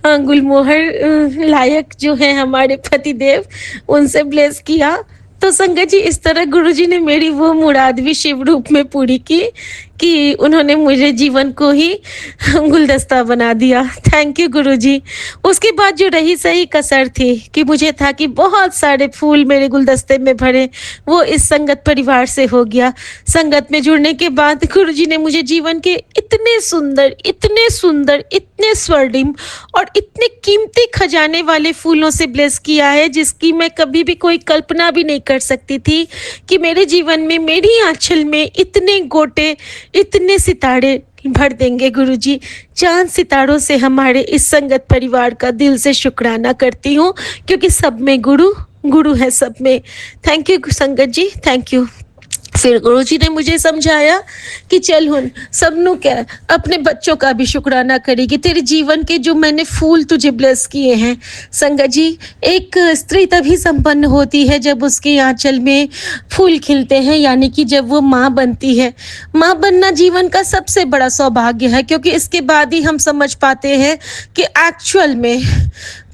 गुलमोहर लायक जो है हमारे पतिदेव, उनसे ब्लेस किया। तो संगत जी इस तरह गुरुजी ने मेरी वो मुराद भी शिव रूप में पूरी की कि उन्होंने मुझे जीवन को ही गुलदस्ता बना दिया। थैंक यू गुरुजी। उसके बाद जो रही सही कसर थी कि मुझे था कि बहुत सारे फूल मेरे गुलदस्ते में भरे, वो इस संगत परिवार से हो गया। संगत में जुड़ने के बाद गुरुजी ने मुझे जीवन के इतने सुंदर इतने स्वर्णिम और इतने कीमती खजाने वाले फूलों से ब्लेस किया है जिसकी मैं कभी भी कोई कल्पना भी नहीं कर सकती थी कि मेरे जीवन में, मेरी आंचल में इतने गोटे, इतने सितारे भर देंगे गुरुजी। चांद सितारों से हमारे इस संगत परिवार का दिल से शुक्राना करती हूँ, क्योंकि सब में गुरु है, सब में। थैंक यू संगत जी, थैंक यू। फिर गुरुजी ने मुझे समझाया कि चल हुन सबनों क्या अपने बच्चों का भी शुक्राना करेगी, तेरे जीवन के जो मैंने फूल तुझे ब्लेस किए हैं। संगत जी एक स्त्री तभी संपन्न होती है जब उसके आंचल में फूल खिलते हैं, यानी कि जब वो माँ बनती है। माँ बनना जीवन का सबसे बड़ा सौभाग्य है, क्योंकि इसके बाद ही हम समझ पाते हैं कि एक्चुअल में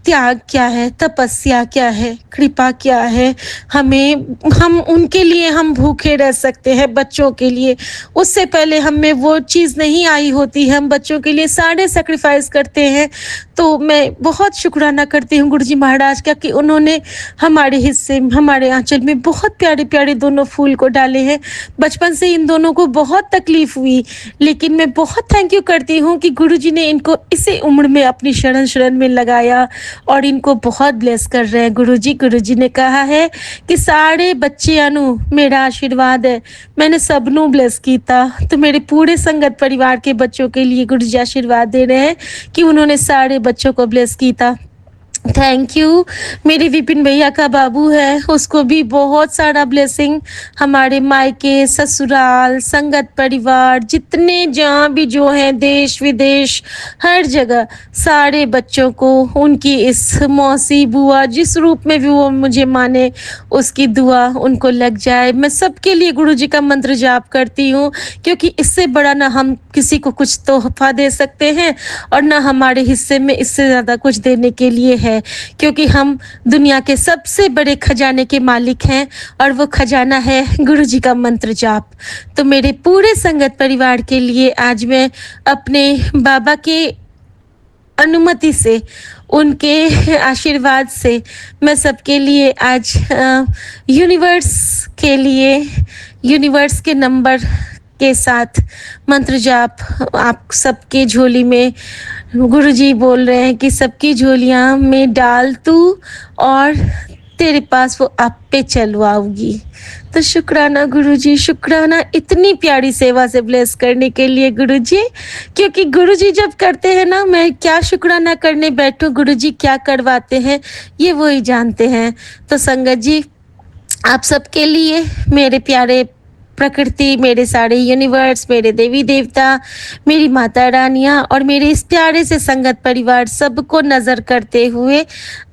त्याग क्या है, तपस्या क्या है, कृपा क्या है। हम उनके लिए हम भूखे रह सकते हैं, बच्चों के लिए। उससे पहले हमें वो चीज़ नहीं आई होती है, हम बच्चों के लिए सारे सेक्रीफाइस करते हैं। तो मैं बहुत शुक्राना करती हूँ गुरुजी महाराज का कि उन्होंने हमारे हिस्से, हमारे आंचल में बहुत प्यारे प्यारे दोनों फूल को डाले हैं। बचपन से इन दोनों को बहुत तकलीफ हुई, लेकिन मैं बहुत थैंक यू करती हूँ कि गुरुजी ने इनको इसी उम्र में अपनी शरण में लगाया और इनको बहुत ब्लेस कर रहे हैं। गुरुजी ने कहा है कि सारे बच्चे अनु मेरा आशीर्वाद है, मैंने सबनों ब्लेस कीता। तो मेरे पूरे संगत परिवार के बच्चों के लिए गुरुजी आशीर्वाद दे रहे हैं कि उन्होंने सारे बच्चों को ब्लेस कीता। Thank you. मेरे विपिन भैया का बाबू है, उसको भी बहुत सारा ब्लेसिंग। हमारे मायके, ससुराल, संगत परिवार, जितने जहाँ भी जो हैं, देश विदेश हर जगह सारे बच्चों को उनकी इस मौसी बुआ जिस रूप में भी वो मुझे माने, उसकी दुआ उनको लग जाए। मैं सबके लिए गुरुजी का मंत्र जाप करती हूँ, क्योंकि इससे बड़ा ना हम किसी को कुछ तोहफा दे सकते हैं और ना हमारे हिस्से में इससे ज़्यादा कुछ देने के लिए है, क्योंकि हम दुनिया के सबसे बड़े खजाने के मालिक हैं और वो खजाना है गुरुजी का मंत्र जाप। तो मेरे पूरे संगत परिवार के लिए आज मैं अपने बाबा के अनुमति से, उनके आशीर्वाद से मैं सबके लिए आज यूनिवर्स के नंबर के साथ मंत्र जाप आप सबके झोली में, गुरुजी बोल रहे हैं कि सबकी झोलियां में डाल तू और तेरे पास वो आप पे चलवाऊंगी। तो शुक्राना गुरुजी, शुक्राना इतनी प्यारी सेवा से ब्लेस करने के लिए गुरुजी, क्योंकि गुरुजी जब करते हैं ना, मैं क्या शुक्राना करने बैठूं, गुरुजी क्या करवाते हैं ये वो ही जानते हैं। तो संगत जी, आप सबके लिए मेरे प्यारे प्रकृति, मेरे सारे यूनिवर्स, मेरे देवी देवता, मेरी माता रानियाँ और मेरे इस प्यारे से संगत परिवार सबको नज़र करते हुए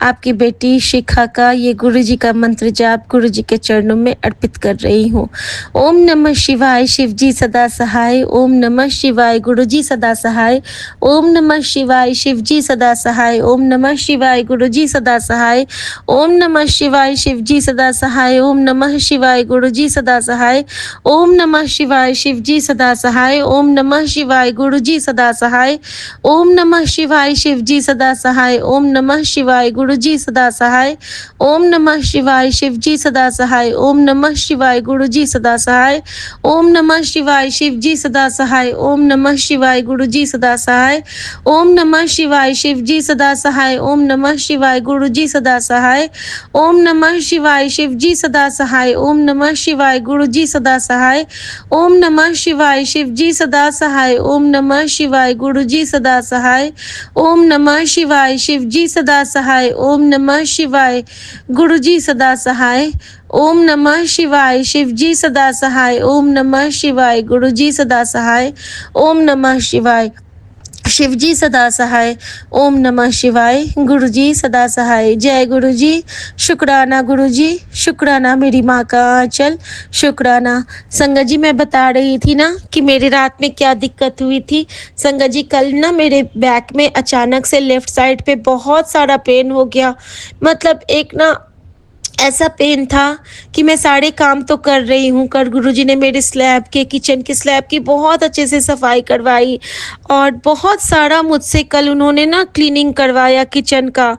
आपकी बेटी शिखा का ये गुरुजी का मंत्र जाप गुरुजी के चरणों में अर्पित कर रही हूँ। ओम नमः शिवाय, शिव जी सदा सहाय। ओम नमः शिवाय, गुरुजी सदा सहाय। ओम नमः शिवाय, शिव जी सदा सहाय। ओम नमः शिवाय, गुरुजी सदा सहाय। ओम नमः शिवाय, शिव जी सदा सहाय। ओम नमः शिवाय, गुरुजी सदा सहाय। ओम नमः शिवाय, शिव जी सदा सहाय। ओम नमः शिवाय, गुरुजी सदा सहाय। ओम नमः शिवाय, शिव जी सदा सहाय। ओम नमः शिवाय, गुरुजी सदा सहाय। ओम नमः शिवाय, शिव जी सदा सहाय। ओम नमः शिवाय, गुरुजी सदा सहाय। ओम नमः शिवाय, शिव जी सदा सहाय। ओम नमः शिवाय, गुरुजी सदा सहाय। ओम नमः शिवाय, शिव जी सदा सहाय। ओम नमः शिवाय, गुरुजी सदा सहाय। ओम नमः शिवाय, शिव जी सदा सहाय। ओम नमः शिवाय, गुरुजी सदा सहाय। ओम नमः शिवाय, शिव जी सदा सहाय। ओम नमः शिवाय, गुरुजी सदा सहाय। ओम नमः शिवाय, शिव जी सदा सहाय। ओम नमः शिवाय, गुरुजी सदा सहाय। ओम नमः शिवाय, शिव जी सदा सहाय। ओम नमः शिवाय, गुरुजी सदा सहाय। ओम नमः शिवाय, शिव जी सदा सहाय। ओम नमः शिवाय, गुरुजी सदा सहाय। जय गुरुजी, शुक्राना गुरुजी, शुक्राना मेरी माँ का आंचल, शुक्राना। संगत जी, मैं बता रही थी ना कि मेरी रात में क्या दिक्कत हुई थी। संगत जी, कल ना मेरे बैक में अचानक से लेफ्ट साइड पे बहुत सारा पेन हो गया। मतलब एक ना ऐसा पेन था कि मैं सारे काम तो कर रही हूँ, कर गुरुजी ने मेरे स्लैब के, किचन के स्लैब की बहुत अच्छे से सफाई करवाई और बहुत सारा मुझसे कल उन्होंने ना क्लीनिंग करवाया किचन का,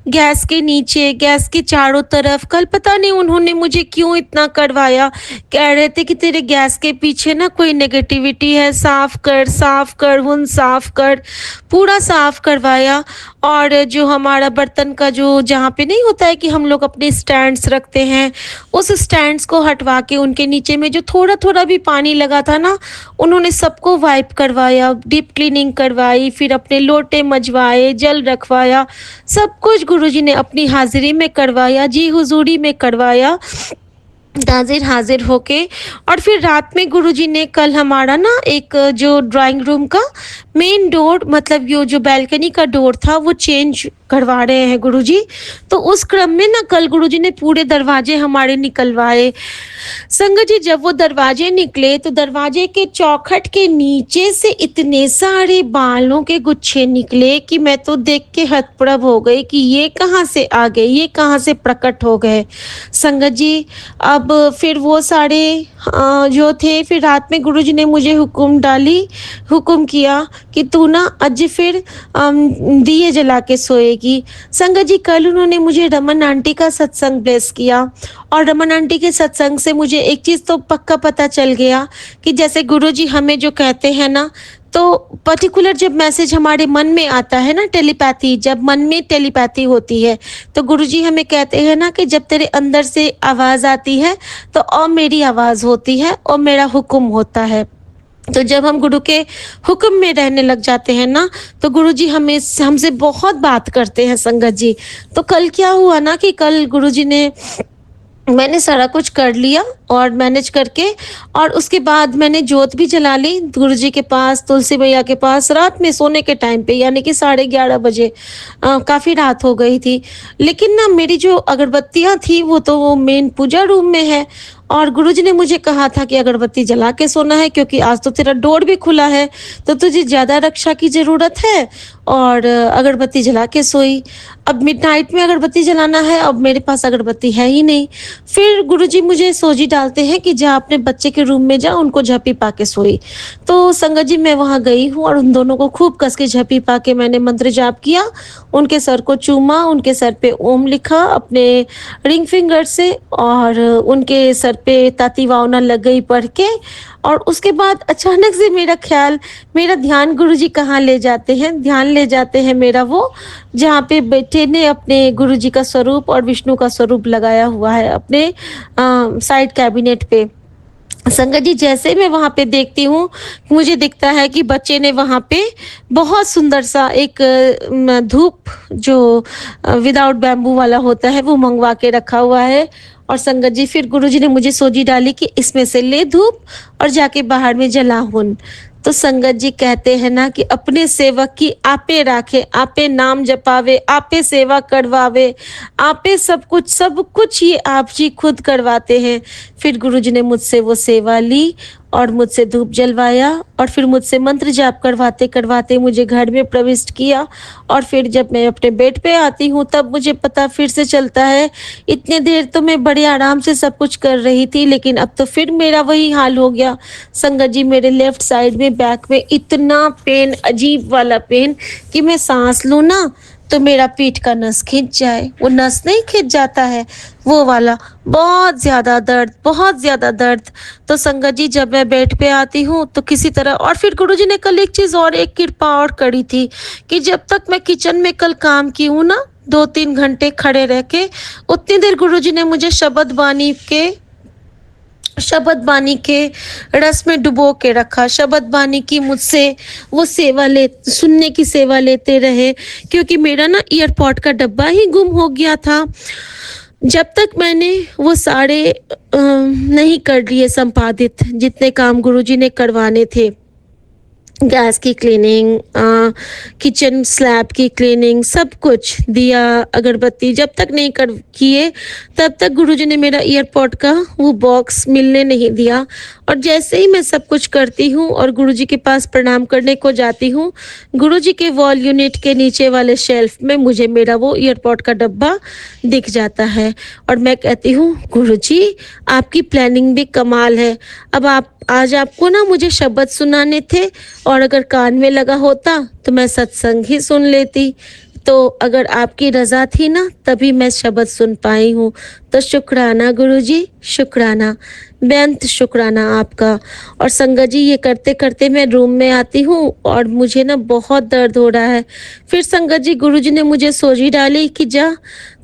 गैस के नीचे, गैस के चारों तरफ। कल पता नहीं उन्होंने मुझे क्यों इतना करवाया। कह रहे थे कि तेरे गैस के पीछे ना कोई नेगेटिविटी है, साफ कर, साफ कर, उन साफ कर। पूरा साफ करवाया। और जो हमारा बर्तन का जो जहाँ पे नहीं होता है कि हम लोग अपने स्टैंड्स रखते हैं, उस स्टैंड्स को हटवा के उनके नीचे में जो थोड़ा थोड़ा भी पानी लगा था ना, उन्होंने सबको वाइप करवाया, डीप क्लीनिंग करवाई, फिर अपने लोटे मजवाए, जल रखवाया। सब कुछ गुरुजी ने अपनी हाजिरी में करवाया, जी हुजूरी में करवाया, हाजिर हाजिर होके। और फिर रात में गुरुजी ने कल हमारा ना एक जो ड्राइंग रूम का मेन डोर, मतलब ये जो बैल्कनी का डोर था, वो चेंज करवा रहे हैं गुरुजी। तो उस क्रम में ना कल गुरुजी ने पूरे दरवाजे हमारे निकलवाए। संगत जी, जब वो दरवाजे निकले तो दरवाजे के चौखट के नीचे से इतने सारे बालों के गुच्छे निकले कि मैं तो देख के हतप्रभ हो गई कि ये कहाँ से आ गए, ये कहाँ से प्रकट हो गए। संगत जी, अब फिर वो सारे जो थे, फिर रात में गुरुजी ने मुझे हुक्म किया कि तू ना आज फिर दिए जला के सोएगी। संगत जी, कल उन्होंने मुझे रमन आंटी का सत्संग ब्लेस किया और रमन आंटी के सत्संग से मुझे एक चीज़ तो पक्का पता चल गया कि जैसे गुरुजी हमें जो कहते हैं ना, तो पर्टिकुलर जब मैसेज हमारे मन में आता है ना, टेलीपैथी, जब मन में टेलीपैथी होती है, तो गुरुजी हमें कहते हैं ना कि जब तेरे अंदर से आवाज़ आती है तो और मेरी आवाज़ होती है और मेरा हुक्म होता है। तो जब हम गुरु के हुक्म में रहने लग जाते हैं ना, तो गुरुजी हमें हमसे बहुत बात करते हैं। संगत जी, तो कल क्या हुआ ना कि कल गुरुजी ने, मैंने सारा कुछ कर लिया और मैनेज करके, और उसके बाद मैंने जोत भी जला ली गुरुजी के पास, तुलसी मैया के पास, रात में सोने के टाइम पे, यानी कि 11:30 बजे। काफ़ी रात हो गई थी। लेकिन ना मेरी जो अगरबत्तियाँ थी वो तो वो मेन पूजा रूम में है, और गुरुजी ने मुझे कहा था कि अगरबत्ती जला के सोना है, क्योंकि आज तो तेरा डोर भी खुला है, तो तुझे ज़्यादा रक्षा की ज़रूरत है। और अगरबत्ती जला के सोई। अब मिडनाइट में अगरबत्ती जलाना है, अब मेरे पास अगरबत्ती है ही नहीं। फिर गुरुजी मुझे सोजी डालते हैं कि जा अपने बच्चे के रूम में जा, उनको झपी पा के सोई। तो संगत जी, मैं वहाँ गई हूँ और उन दोनों को खूब कस के झपी पा के मैंने मंत्र जाप किया, उनके सर को चूमा, उनके सर पे ओम लिखा अपने रिंग फिंगर से, और उनके सर पे ताती वावना लग गई पढ़ के। और उसके बाद अचानक से मेरा ध्यान गुरुजी कहाँ ले जाते हैं, ध्यान ले जाते हैं मेरा वो जहाँ पे बेटे ने अपने गुरुजी का स्वरूप और विष्णु का स्वरूप लगाया हुआ है अपने साइड कैबिनेट पे। संगत जी, जैसे मैं वहां पे देखती हूँ, मुझे दिखता है कि बच्चे ने वहां पे बहुत सुंदर सा एक धूप जो विदाउट बैम्बू वाला होता है वो मंगवा के रखा हुआ है। और संगत जी, फिर गुरुजी ने मुझे सोजी डाली कि इसमें से ले धूप और जाके बाहर में जला हुन। तो संगत जी कहते हैं ना कि अपने सेवक की आपे राखे, आपे नाम जपावे, आपे सेवा करवावे, आपे सब कुछ ये आप जी खुद करवाते हैं। फिर गुरुजी ने मुझसे वो सेवा ली और मुझसे धूप जलवाया और फिर मुझसे मंत्र जाप करवाते करवाते मुझे घर में प्रविष्ट किया। और फिर जब मैं अपने बेड पे आती हूँ तब मुझे पता फिर से चलता है। इतने देर तो मैं बड़े आराम से सब कुछ कर रही थी, लेकिन अब तो फिर मेरा वही हाल हो गया। संगत जी, मेरे लेफ्ट साइड में बैक में इतना पेन, अजीब वाला पेन कि मैं सांस लूँ ना तो मेरा पीठ का नस खिंच जाए। वो नस नहीं खिंच जाता है, वो वाला बहुत ज्यादा दर्द, बहुत ज्यादा दर्द। तो संगत जी, जब मैं बेड पे आती हूँ तो किसी तरह, और फिर गुरुजी ने कल एक चीज और, एक कृपा और करी थी कि जब तक मैं किचन में कल काम की हूँ ना 2-3 घंटे खड़े रह के, उतनी देर गुरुजी ने मुझे शबद बानी के रस में डुबो के रखा। शबद बानी की मुझसे वो सुनने की सेवा लेते रहे, क्योंकि मेरा ना ईयरपॉड का डब्बा ही गुम हो गया था। जब तक मैंने वो सारे नहीं कर लिए संपादित, जितने काम गुरुजी ने करवाने थे, गैस की क्लीनिंग, किचन स्लैब की क्लीनिंग, सब कुछ, दिया अगरबत्ती, जब तक नहीं कर किए तब तक गुरुजी ने मेरा ईयरपॉड का वो बॉक्स मिलने नहीं दिया। और जैसे ही मैं सब कुछ करती हूँ और गुरुजी के पास प्रणाम करने को जाती हूँ, गुरुजी के वॉल यूनिट के नीचे वाले शेल्फ में मुझे मेरा वो ईयरपॉड का डब्बा दिख जाता है। और मैं कहती हूँ, गुरुजी आपकी प्लानिंग भी कमाल है। अब आज आपको ना मुझे शब्द सुनाने थे, और अगर कान में लगा होता तो मैं सत्संग ही सुन लेती। तो अगर आपकी रजा थी ना तभी मैं शब्द सुन पाई हूँ। तो शुक्राना गुरुजी, शुक्राना, बेअंत शुक्राना आपका। और संगत जी, ये करते करते मैं रूम में आती हूँ और मुझे ना बहुत दर्द हो रहा है। फिर संगत जी, गुरुजी ने मुझे सोजी डाली कि जा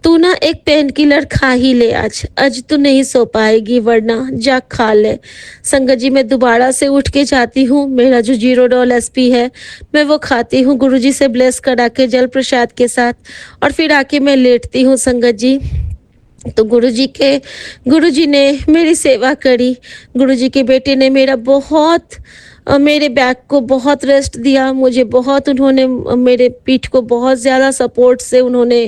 तू ना एक पेन किलर खा ही ले, आज तू नहीं सो पाएगी, वरना जा खा ले। संगत जी, मैं दोबारा से उठ के जाती हूँ, मेरा जो जीरोडॉल एसपी है मैं वो खाती हूँ गुरुजी से ब्लेस करा के जल प्रसाद के साथ, और फिर आके मैं लेटती हूँ। संगत जी, तो गुरुजी ने मेरी सेवा करी। गुरुजी के बेटे ने मेरे बैक को बहुत रेस्ट दिया, मुझे बहुत, उन्होंने मेरे पीठ को बहुत ज़्यादा सपोर्ट से उन्होंने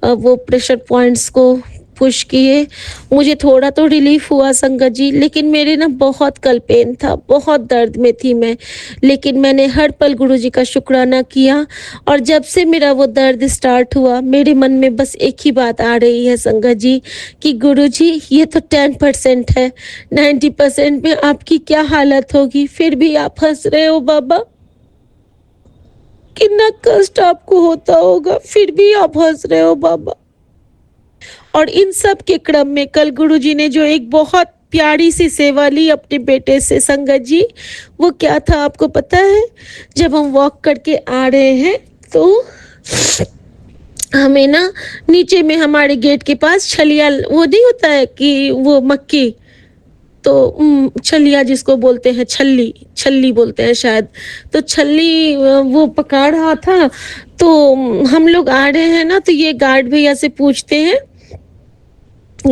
वो प्रेशर पॉइंट्स को पुश किए। मुझे थोड़ा तो रिलीफ हुआ संगत जी, लेकिन मेरे ना बहुत कल पेन था, बहुत दर्द में थी मैं, लेकिन मैंने हर पल गुरुजी का शुक्राना किया। और जब से मेरा वो दर्द स्टार्ट हुआ, मेरे मन में बस एक ही बात आ रही है संगत जी कि गुरुजी ये तो 10% है, 90% में आपकी क्या हालत होगी। फिर भी आप हंस रहे हो बाबा, कितना कष्ट आपको होता होगा, फिर भी आप हंस रहे हो बाबा। और इन सब के क्रम में कल गुरुजी ने जो एक बहुत प्यारी सी सेवा ली अपने बेटे से संगत जी, वो क्या था आपको पता है? जब हम वॉक करके आ रहे हैं तो हमें ना नीचे में हमारे गेट के पास छलिया, वो नहीं होता है कि वो मक्की, तो छलिया जिसको बोलते हैं, छल्ली बोलते हैं शायद, तो छल्ली वो पकड़ रहा था। तो हम लोग आ रहे हैं ना, तो ये गार्ड भैया से पूछते हैं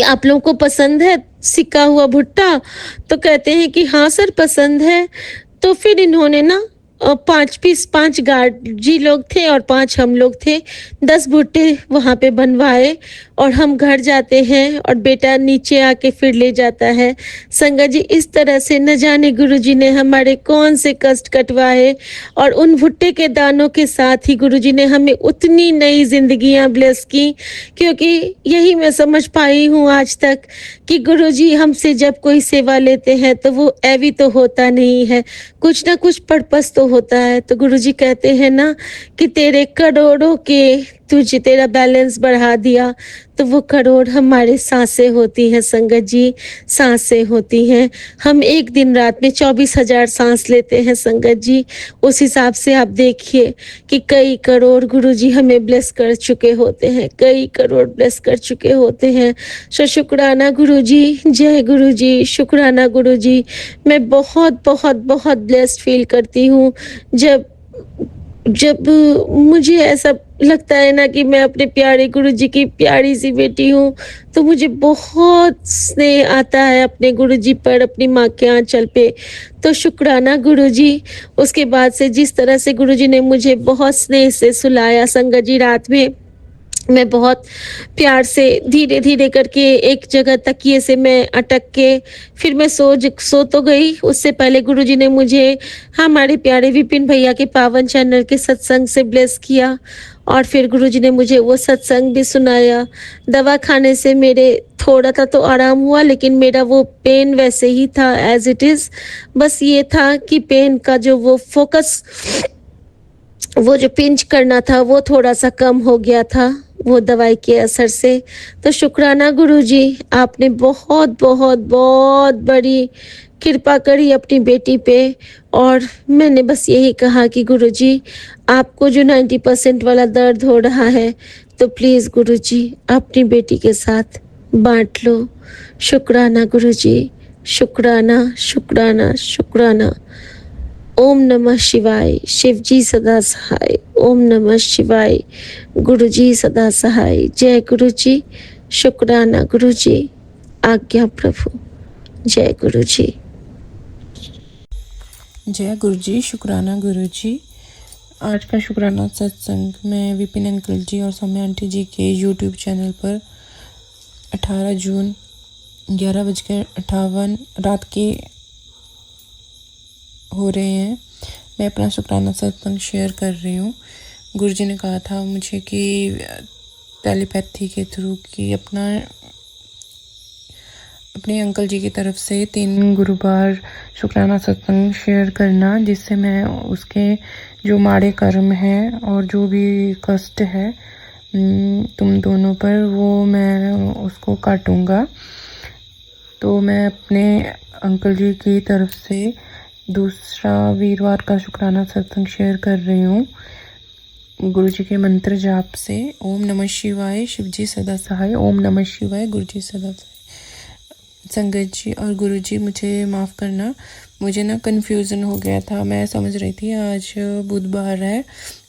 आप लोगों को पसंद है सिका हुआ भुट्टा? तो कहते हैं कि हाँ सर पसंद है। तो फिर इन्होंने ना 5 गार्ड जी लोग थे और 5 हम लोग थे, 10 भुट्टे वहाँ पे बनवाए और हम घर जाते हैं और बेटा नीचे आके फिर ले जाता है। संगत जी, इस तरह से न जाने गुरुजी ने हमारे कौन से कष्ट कटवाए, और उन भुट्टे के दानों के साथ ही गुरुजी ने हमें उतनी नई जिंदगियां ब्लेस की। क्योंकि यही मैं समझ पाई हूँ आज तक कि गुरुजी हमसे जब कोई सेवा लेते हैं तो वो ऐवी तो होता नहीं है, कुछ ना कुछ पर्पस तो होता है। तो गुरुजी कहते हैं ना कि तेरे करोड़ों के तुझे तेरा बैलेंस बढ़ा दिया, तो वो करोड़ हमारे सांसें होती हैं संगत जी, सांसें होती हैं। हम एक दिन रात में 24,000 सांस लेते हैं संगत जी। उस हिसाब से आप देखिए कि कई करोड़ गुरुजी हमें ब्लेस कर चुके होते हैं, कई करोड़ ब्लेस कर चुके होते हैं। सो शुक्राना गुरुजी, जय गुरुजी, शुक्राना गुरुजी। मैं बहुत बहुत बहुत ब्लेस्ड फील करती हूँ जब जब मुझे ऐसा लगता है ना कि मैं अपने प्यारे गुरुजी की प्यारी सी बेटी हूँ, तो मुझे बहुत स्नेह आता है अपने गुरुजी पर, अपनी माँ के आंचल पे। तो शुक्राना गुरुजी। उसके बाद से जिस तरह से गुरुजी ने मुझे बहुत स्नेह से सुलाया संगत जी रात में, मैं बहुत प्यार से धीरे धीरे करके एक जगह तकिए से मैं अटक के फिर मैं सो तो गई। उससे पहले गुरुजी ने मुझे हमारे प्यारे विपिन भैया के पावन चैनल के सत्संग से ब्लेस किया, और फिर गुरुजी ने मुझे वो सत्संग भी सुनाया। दवा खाने से मेरे थोड़ा सा तो आराम हुआ, लेकिन मेरा वो पेन वैसे ही था एज इट इज। बस ये था कि पेन का जो वो फोकस, वो जो पिंच करना था वो थोड़ा सा कम हो गया था वो दवाई के असर से। तो शुक्राना गुरुजी, आपने बहुत बहुत बहुत बड़ी कृपा करी अपनी बेटी पे। और मैंने बस यही कहा कि गुरुजी, आपको जो 90% वाला दर्द हो रहा है, तो प्लीज़ गुरुजी अपनी बेटी के साथ बांट लो। शुक्राना गुरुजी, शुक्राना शुक्राना शुक्राना। ओम नमः शिवाय, शिव जी सदा सहाय। ओम नमः शिवाय, गुरु जी सदा सहाय। जय गुरु जी, शुक्राना गुरु जी, आज्ञा प्रभु। जय गुरु जी। जय गुरु जी, शुक्राना गुरु जी। आज का शुक्राना सत्संग मैं विपिन अंकल जी और सौम्या आंटी जी के यूट्यूब चैनल पर 18 जून 11:58 रात के हो रहे हैं। मैं अपना शुक्राना सत्संग शेयर कर रही हूँ। गुरुजी ने कहा था मुझे कि टेलीपैथी के थ्रू कि अपने अंकल जी की तरफ से 3 गुरुवार शुक्राना सत्संग शेयर करना, जिससे मैं उसके जो माड़े कर्म हैं और जो भी कष्ट है तुम दोनों पर, वो मैं उसको काटूँगा। तो मैं अपने अंकल जी की तरफ से दूसरा वीरवार का शुक्राना सत्संग शेयर कर रही हूँ गुरु जी के मंत्र जाप से। ओम नमः शिवाय, शिव जी सदा सहाय। ओम नमः शिवाय, गुरु जी सदा सहाय। संगत जी और गुरु जी, मुझे माफ़ करना, मुझे ना कन्फ्यूज़न हो गया था। मैं समझ रही थी आज बुधवार है,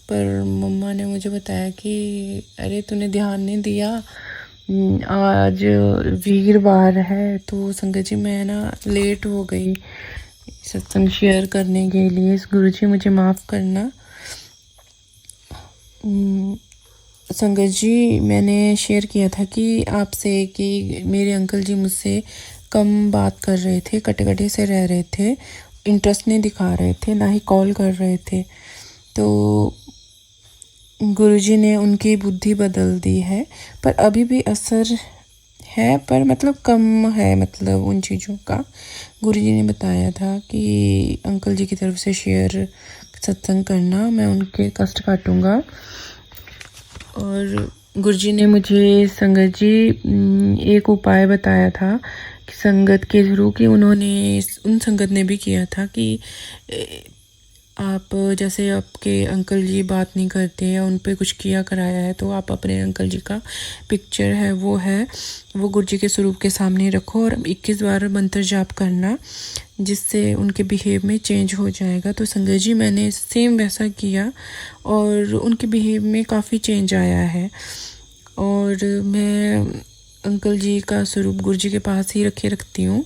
पर मम्मा ने मुझे बताया कि अरे तूने ध्यान नहीं दिया, आज वीरवार है। तो संगत जी मैं ना लेट हो गई सत्संग शेयर करने के लिए। गुरुजी मुझे माफ़ करना। संगत जी, मैंने शेयर किया था कि आपसे कि मेरे अंकल जी मुझसे कम बात कर रहे थे, कटे-कटे से रह रहे थे, इंटरेस्ट नहीं दिखा रहे थे, ना ही कॉल कर रहे थे। तो गुरुजी ने उनकी बुद्धि बदल दी है, पर अभी भी असर है, पर मतलब कम है, मतलब उन चीज़ों का। गुरुजी ने बताया था कि अंकल जी की तरफ से शेयर सत्संग करना, मैं उनके कष्ट काटूँगा। और गुरुजी ने मुझे संगत जी एक उपाय बताया था कि संगत के थ्रू, कि उन्होंने उन संगत ने भी किया था कि आप जैसे आपके अंकल जी बात नहीं करते या उन पे कुछ किया कराया है, तो आप अपने अंकल जी का पिक्चर है वो गुरु जी के स्वरूप के सामने रखो और 21 बार मंत्र जाप करना, जिससे उनके बिहेव में चेंज हो जाएगा। तो संगत जी मैंने सेम वैसा किया और उनके बिहेव में काफ़ी चेंज आया है। और मैं अंकल जी का स्वरूप गुरु जी के पास ही रखती हूँ।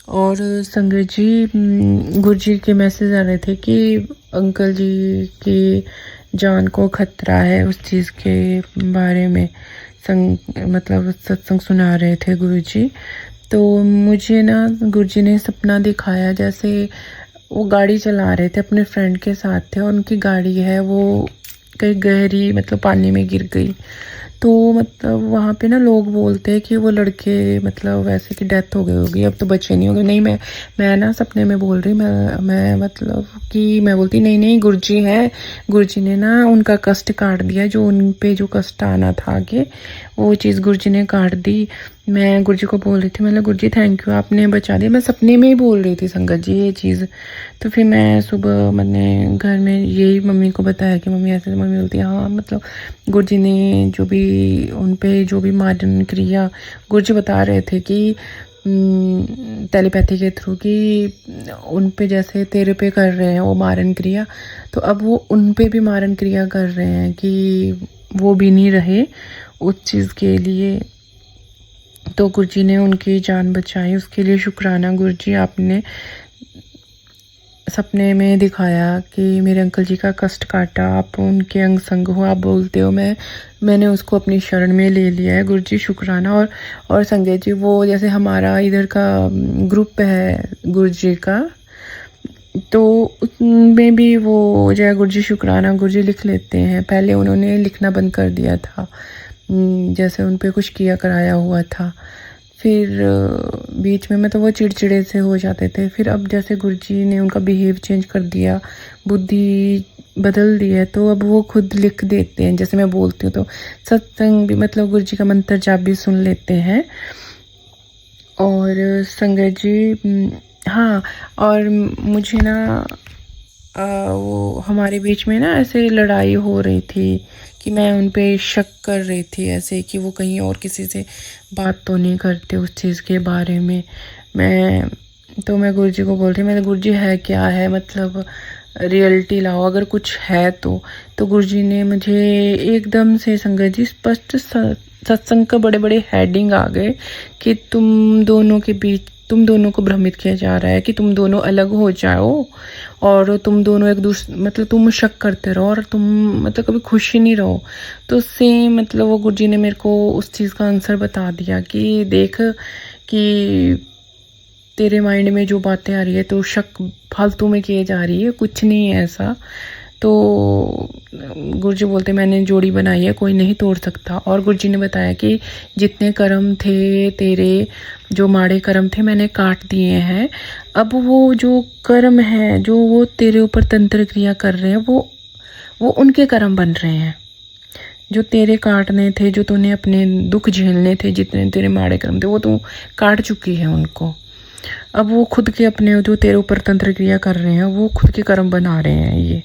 और संगत जी, गुरु जी के मैसेज आ रहे थे कि अंकल जी की जान को खतरा है, उस चीज़ के बारे में मतलब सत्संग सुना रहे थे गुरु जी। तो मुझे ना गुरु जी ने सपना दिखाया, जैसे वो गाड़ी चला रहे थे, अपने फ्रेंड के साथ थे और उनकी गाड़ी है वो कहीं गहरी मतलब पानी में गिर गई। तो मतलब वहाँ पे ना लोग बोलते हैं कि वो लड़के मतलब वैसे कि डेथ हो गई होगी, अब तो बच्चे नहीं होंगे। नहीं, मैं ना सपने में बोल रही, मैं मतलब कि मैं बोलती नहीं नहीं गुरुजी है, गुरुजी ने ना उनका कष्ट काट दिया, जो उन पे जो कष्ट आना था आगे वो चीज़ गुरुजी ने काट दी। मैं गुरुजी को बोल रही थी, मतलब गुरुजी थैंक यू, आपने बचा दिया। मैं सपने में ही बोल रही थी संगत जी ये चीज़। तो फिर मैं सुबह मैंने घर में यही मम्मी को बताया कि मम्मी ऐसे, मम्मी बोलती है हाँ मतलब गुरुजी ने जो भी उन पे जो भी मारन क्रिया, गुरुजी बता रहे थे कि टेलीपैथी के थ्रू कि उन पे जैसे तेरे पे कर रहे हैं वो मारन क्रिया, तो अब वो उन पे भी मारन क्रिया कर रहे हैं कि वो भी नहीं रहे उस चीज़ के लिए। तो गुरुजी ने उनकी जान बचाई, उसके लिए शुक्राना गुरुजी। आपने सपने में दिखाया कि मेरे अंकल जी का कष्ट काटा, आप उनके अंग संग हो, आप बोलते हो मैंने उसको अपनी शरण में ले लिया है गुरुजी, शुक्राना। और संजय जी वो जैसे हमारा इधर का ग्रुप है गुरुजी का, तो उसमें भी वो जय गुरुजी शुक्राना गुरुजी लिख लेते हैं। पहले उन्होंने लिखना बंद कर दिया था, जैसे उन पे कुछ किया कराया हुआ था, फिर बीच में मतलब वो चिड़चिड़े से हो जाते थे। फिर अब जैसे गुरुजी ने उनका बिहेव चेंज कर दिया, बुद्धि बदल दी है, तो अब वो खुद लिख देते हैं। जैसे मैं बोलती हूँ तो सत्संग भी मतलब गुरुजी का मंत्र जाप भी सुन लेते हैं। और संगत जी हाँ, और मुझे ना वो हमारे बीच में ना ऐसे लड़ाई हो रही थी कि मैं उन पे शक कर रही थी, ऐसे कि वो कहीं और किसी से बात तो नहीं करते उस चीज़ के बारे में। मैं गुरुजी को बोल रही, मैं गुरुजी है क्या है, मतलब रियलिटी लाओ अगर कुछ है तो। गुरुजी ने मुझे एकदम से संगत जी स्पष्ट सत्संग का बड़े बड़े हेडिंग आ गए कि तुम दोनों के बीच, तुम दोनों को भ्रमित किया जा रहा है कि तुम दोनों अलग हो जाओ और तुम दोनों एक दूसरे मतलब तुम शक करते रहो और तुम मतलब कभी खुश ही नहीं रहो। तो उससे मतलब वो गुरुजी ने मेरे को उस चीज़ का आंसर बता दिया कि देख कि तेरे माइंड में जो बातें आ रही है तो शक फालतू में किए जा रही है, कुछ नहीं है ऐसा। तो गुरुजी बोलते मैंने जोड़ी बनाई है, कोई नहीं तोड़ सकता। और गुरुजी ने बताया कि जितने कर्म थे तेरे, जो माड़े कर्म थे मैंने काट दिए हैं। अब वो जो कर्म है जो वो तेरे ऊपर तंत्र क्रिया कर रहे हैं, वो उनके कर्म बन रहे हैं जो तेरे काटने थे, जो तूने अपने दुख झेलने थे, जितने तेरे माड़े कर्म थे वो तू काट चुकी है उनको। अब वो खुद के अपने जो तेरे ऊपर तंत्र क्रिया कर रहे हैं वो खुद के कर्म बना रहे हैं ये।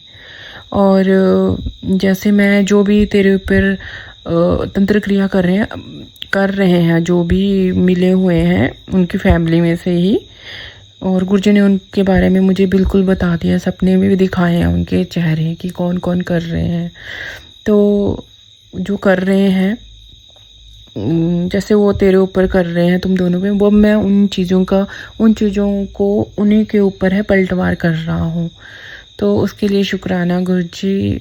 और जैसे मैं जो भी तेरे ऊपर तंत्र क्रिया कर रहे हैं जो भी मिले हुए हैं उनकी फैमिली में से ही, और गुरुजी ने उनके बारे में मुझे बिल्कुल बता दिया, सपने में भी दिखाए हैं उनके चेहरे कि कौन कौन कर रहे हैं। तो जो कर रहे हैं जैसे वो तेरे ऊपर कर रहे हैं तुम दोनों पे, वो मैं उन चीज़ों को उन्हीं के ऊपर है पलटवार कर रहा हूँ। तो उसके लिए शुक्राना गुरुजी,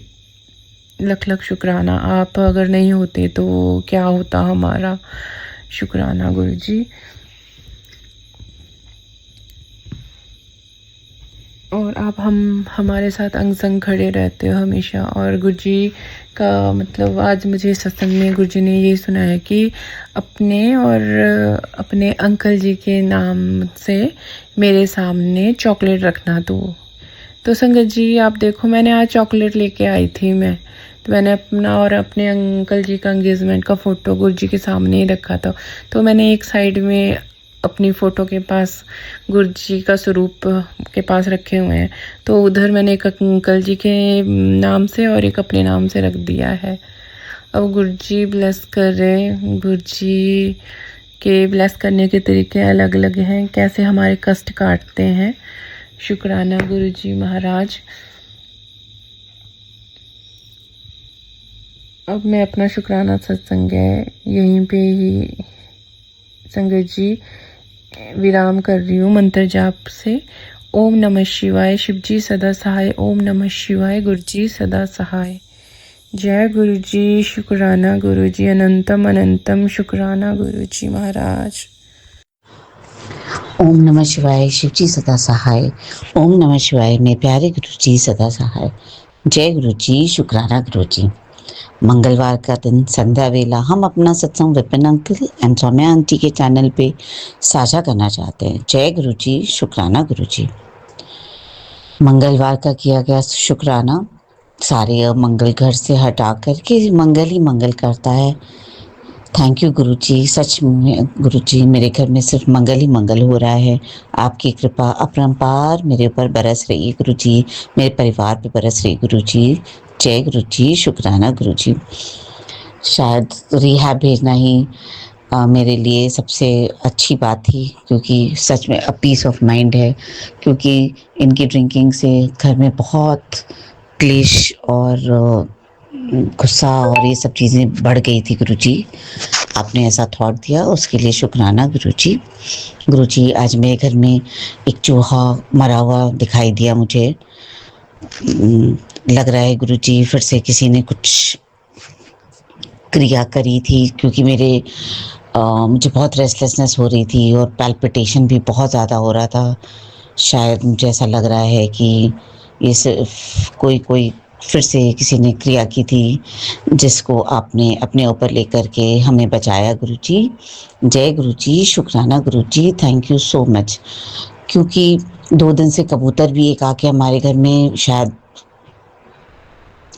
लख लख शुक्राना। आप अगर नहीं होते तो क्या होता हमारा। शुक्राना गुरुजी। और आप हमारे साथ अंग संग खड़े रहते हो हमेशा। और गुरुजी का मतलब आज मुझे सत्संग में गुरुजी ने ये सुनाया कि अपने और अपने अंकल जी के नाम से मेरे सामने चॉकलेट रखना। तो संगत जी आप देखो, मैंने आज चॉकलेट लेके आई थी मैं, तो मैंने अपना और अपने अंकल जी का एंगेजमेंट का फ़ोटो गुरुजी के सामने ही रखा था। तो मैंने एक साइड में अपनी फ़ोटो के पास गुरुजी का स्वरूप के पास रखे हुए हैं, तो उधर मैंने एक अंकल जी के नाम से और एक अपने नाम से रख दिया है। अब गुरुजी ब्लेस कर रहे, गुरुजी के ब्लेस करने के तरीके अलग अलग हैं, कैसे हमारे कष्ट काटते हैं। शुक्राना गुरुजी महाराज। अब मैं अपना शुक्राना सत्संग है यहीं पे ही संगत जी विराम कर रही हूँ मंत्र जाप से। ओम नमः शिवाय, शिवजी सदा सहाय। ओम नमः शिवाय, गुरुजी सदा सहाय। जय गुरुजी, शुक्राना गुरुजी, अनंतम अनंतम शुक्राना गुरुजी महाराज। ओम नमः शिवाय, शिवजी सदा सहाय। ओम नमः शिवाय, मेरे प्यारे गुरुजी सदा सहाय। जय गुरु जी, शुक्राना गुरु जी। मंगलवार का दिन संध्या वेला हम अपना सत्संग Vipin uncle and Saumya aunty के चैनल पे साझा करना चाहते हैं। जय गुरु जी, शुक्राना गुरु जी। मंगलवार का किया गया शुक्राना सारे अमंगल घर से हटा करके मंगल ही मंगल करता है। थैंक यू गुरु जी। सच में गुरु जी, मेरे घर में सिर्फ मंगल ही मंगल हो रहा है। आपकी कृपा अपरंपार मेरे ऊपर बरस रही है गुरु जी, मेरे परिवार पे बरस रही गुरु जी। जय गुरु जी, शुक्राना गुरु जी। शायद रिहैब भेजना ही मेरे लिए सबसे अच्छी बात थी, क्योंकि सच में अब पीस ऑफ माइंड है, क्योंकि इनकी ड्रिंकिंग से घर में बहुत क्लेश और गुस्सा और ये सब चीज़ें बढ़ गई थी गुरु जी। आपने ऐसा थॉट दिया, उसके लिए शुक्राना गुरु जी। गुरु जी, आज मेरे घर में एक चूहा मरा हुआ दिखाई दिया मुझे। लग रहा है गुरु जी फिर से किसी ने कुछ क्रिया करी थी, क्योंकि मुझे बहुत रेस्टलेसनेस हो रही थी और पैल्पिटेशन भी बहुत ज़्यादा हो रहा था। शायद मुझे ऐसा लग रहा है कि ये सिर्फ कोई फिर से किसी ने क्रिया की थी, जिसको आपने अपने ऊपर लेकर के हमें बचाया गुरु जी। जय गुरु जी, शुक्राना Guru ji, thank you so much. क्योंकि 2 दिन से कबूतर भी एक आके हमारे घर में शायद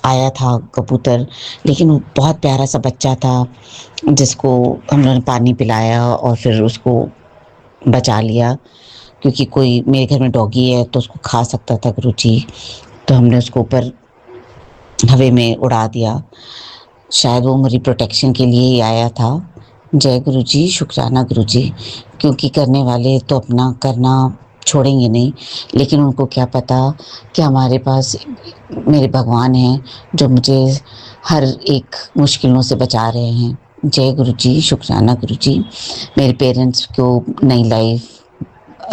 आया था कबूतर, लेकिन वो बहुत प्यारा सा बच्चा था, जिसको हम लोगों ने पानी पिलाया और फिर उसको बचा लिया, क्योंकि कोई मेरे घर में डॉगी है तो उसको खा सकता था गुरु जी, तो हमने उसको ऊपर हवा में उड़ा दिया। शायद वो मेरी प्रोटेक्शन के लिए ही आया था। जय गुरु जी, शुक्राना गुरु जी। क्योंकि करने वाले तो अपना करना छोड़ेंगे नहीं, लेकिन उनको क्या पता कि हमारे पास मेरे भगवान हैं जो मुझे हर एक मुश्किलों से बचा रहे हैं। जय गुरु जी, शुक्राना गुरु जी। मेरे पेरेंट्स को नई लाइफ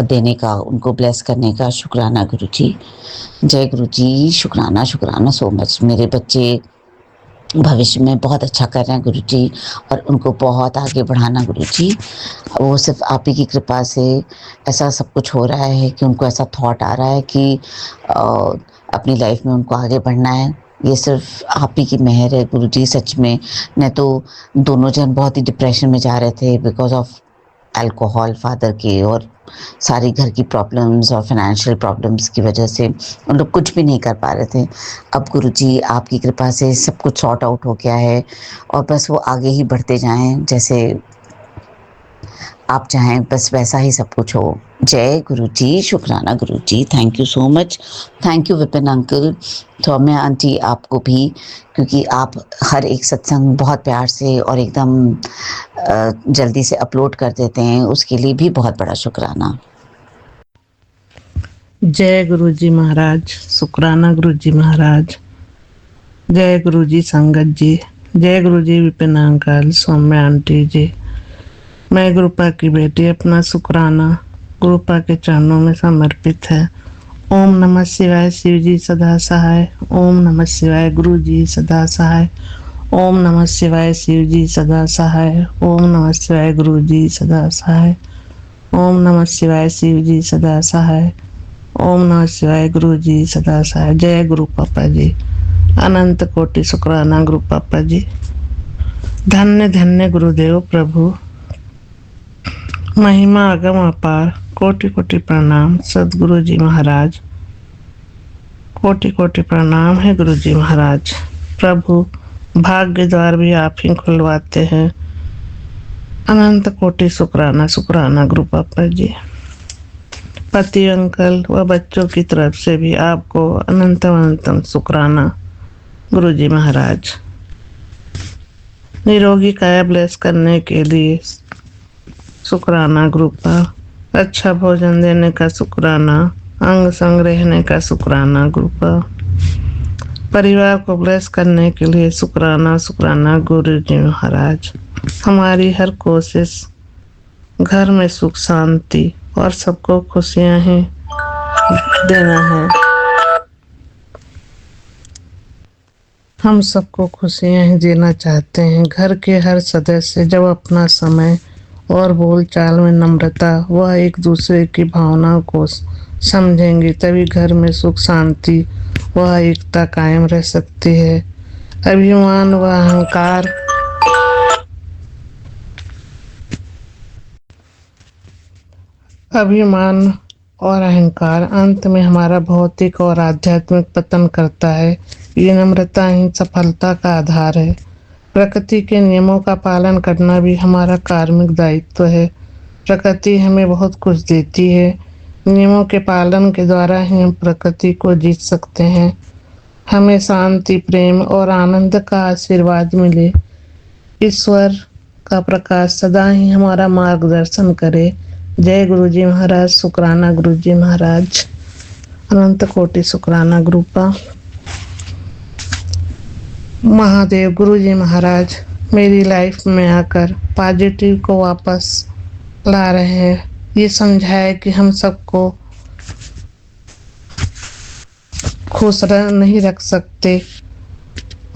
देने का, उनको ब्लेस करने का शुक्राना गुरु जी। जय गुरु जी, शुक्राना शुक्राना सो मच। मेरे बच्चे भविष्य में बहुत अच्छा कर रहे हैं गुरु जी, और उनको बहुत आगे बढ़ाना गुरु जी। वो सिर्फ आप ही की कृपा से ऐसा सब कुछ हो रहा है कि उनको ऐसा थॉट आ रहा है कि अपनी लाइफ में उनको आगे बढ़ना है। ये सिर्फ आप ही की मेहर है गुरु जी, सच में। नहीं तो दोनों जन बहुत ही डिप्रेशन में जा रहे थे बिकॉज ऑफ अल्कोहल फादर के, और सारी घर की प्रॉब्लम्स और फाइनेंशियल प्रॉब्लम्स की वजह से उन लोग कुछ भी नहीं कर पा रहे थे। अब गुरुजी आपकी कृपा से सब कुछ सॉर्ट आउट हो गया है, और बस वो आगे ही बढ़ते जाएं, जैसे आप चाहें बस वैसा ही सब कुछ हो। जय गुरु जी, शुक्राना Guru ji, thank you so much. Thank you Vipin uncle, Saumya aunty आपको भी, क्योंकि आप हर एक सत्संग बहुत प्यार से और एकदम जल्दी से अपलोड कर देते हैं, उसके लिए भी बहुत बड़ा शुक्राना। जय गुरु जी महाराज, शुक्राना गुरु जी महाराज। जय गुरु जी संगत जी, जय गुरु जी विपिन अंकल, सौम्या आंटी जी। मैं गुरुपा की बेटी, अपना शुक्राना गुरुपा के चरणों में समर्पित है। ओम नमः शिवाय, शिव जी सदा सहाय। ओम नमः शिवाय, गुरु जी सदा सहाय। ओम नमः शिवाय, शिव जी सदा सहाय। ओम नमः शिवाय, गुरु जी सदा सहाय। ओम नमः शिवाय, शिव जी सदा सहाय। ओम नमः शिवाय, गुरु जी सदा सहाय। जय गुरु पापा जी, अनंत कोटि शुक्राना गुरु पापा जी। धन्य धन्य गुरुदेव प्रभु, महिमा अगम अपार, कोटि कोटि प्रणाम सदगुरु जी महाराज। कोटि कोटि प्रणाम है गुरु जी महाराज। प्रभु, भाग्य द्वार भी आप ही खुलवाते हैं। अनंत कोटि शुक्राना शुक्राना गुरु पापा जी। पति अंकल व बच्चों की तरफ से भी आपको अनंतम अनंतम शुक्राना गुरु जी महाराज। निरोगी काया ब्लेस करने के लिए शुक्राना गुरुपा। अच्छा भोजन देने का शुक्राना, अंग संग रहने का शुक्राना गुरुपा। परिवार को ब्लेस करने के लिए शुक्राना शुक्राना गुरु जी महाराज। हमारी हर कोशिश घर में सुख शांति और सबको खुशियां ही देना है। हम सबको खुशियां ही देना चाहते हैं। घर के हर सदस्य जब अपना समय और बोल चाल में नम्रता व एक दूसरे की भावनाओं को समझेंगे, तभी घर में सुख शांति वह एकता कायम रह सकती है। अभिमान व अहंकार अभिमान और अहंकार अंत में हमारा भौतिक और आध्यात्मिक पतन करता है। विनम्रता ही सफलता का आधार है। प्रकृति के नियमों का पालन करना भी हमारा कार्मिक दायित्व है। प्रकृति हमें बहुत कुछ देती है। नियमों के पालन के द्वारा ही हम प्रकृति को जीत सकते हैं। हमें शांति, प्रेम और आनंद का आशीर्वाद मिले। ईश्वर का प्रकाश सदा ही हमारा मार्गदर्शन करे। जय गुरुजी महाराज, शुक्राना गुरुजी महाराज, अनंत कोटि शुक्राना गुरुपा। महादेव गुरुजी महाराज मेरी लाइफ में आकर पॉजिटिव को वापस ला रहे हैं। ये समझाए कि हम सबको खुश नहीं रख सकते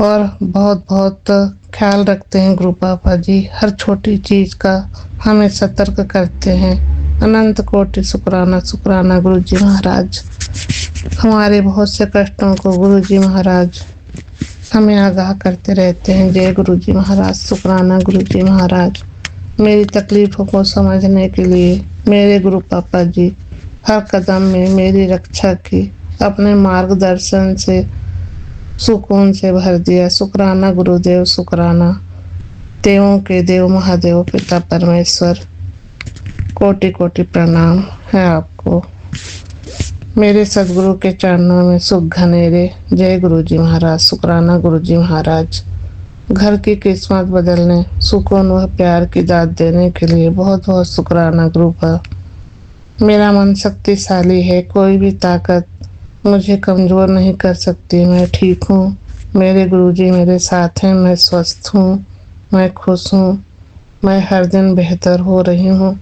और बहुत बहुत ख्याल रखते हैं गुरु पापा जी। हर छोटी चीज़ का हमें सतर्क करते हैं। अनंत कोटि शुक्राना शुक्राना गुरुजी महाराज। हमारे बहुत से कष्टों को गुरुजी महाराज हमें आगाह करते रहते हैं। जय गुरुजी महाराज, शुक्राना गुरुजी महाराज। मेरी तकलीफ़ों को समझने के लिए मेरे गुरु पापा जी हर कदम में मेरी रक्षा की। अपने मार्गदर्शन से सुकून से भर दिया। शुक्राना गुरुदेव, शुक्राना। देवों के देव महादेव पिता परमेश्वर, कोटि कोटि प्रणाम है आपको। मेरे सदगुरु के चरणों में सुख घनेरे। जय गुरुजी महाराज, शुक्राना गुरुजी महाराज। घर की किस्मत बदलने, सुकून व प्यार की दाद देने के लिए बहुत बहुत शुक्राना गुरु का। मेरा मन शक्तिशाली है। कोई भी ताकत मुझे कमज़ोर नहीं कर सकती। मैं ठीक हूँ। मेरे गुरुजी मेरे साथ हैं। मैं स्वस्थ हूँ। मैं खुश हूँ। मैं हर दिन बेहतर हो रही हूँ।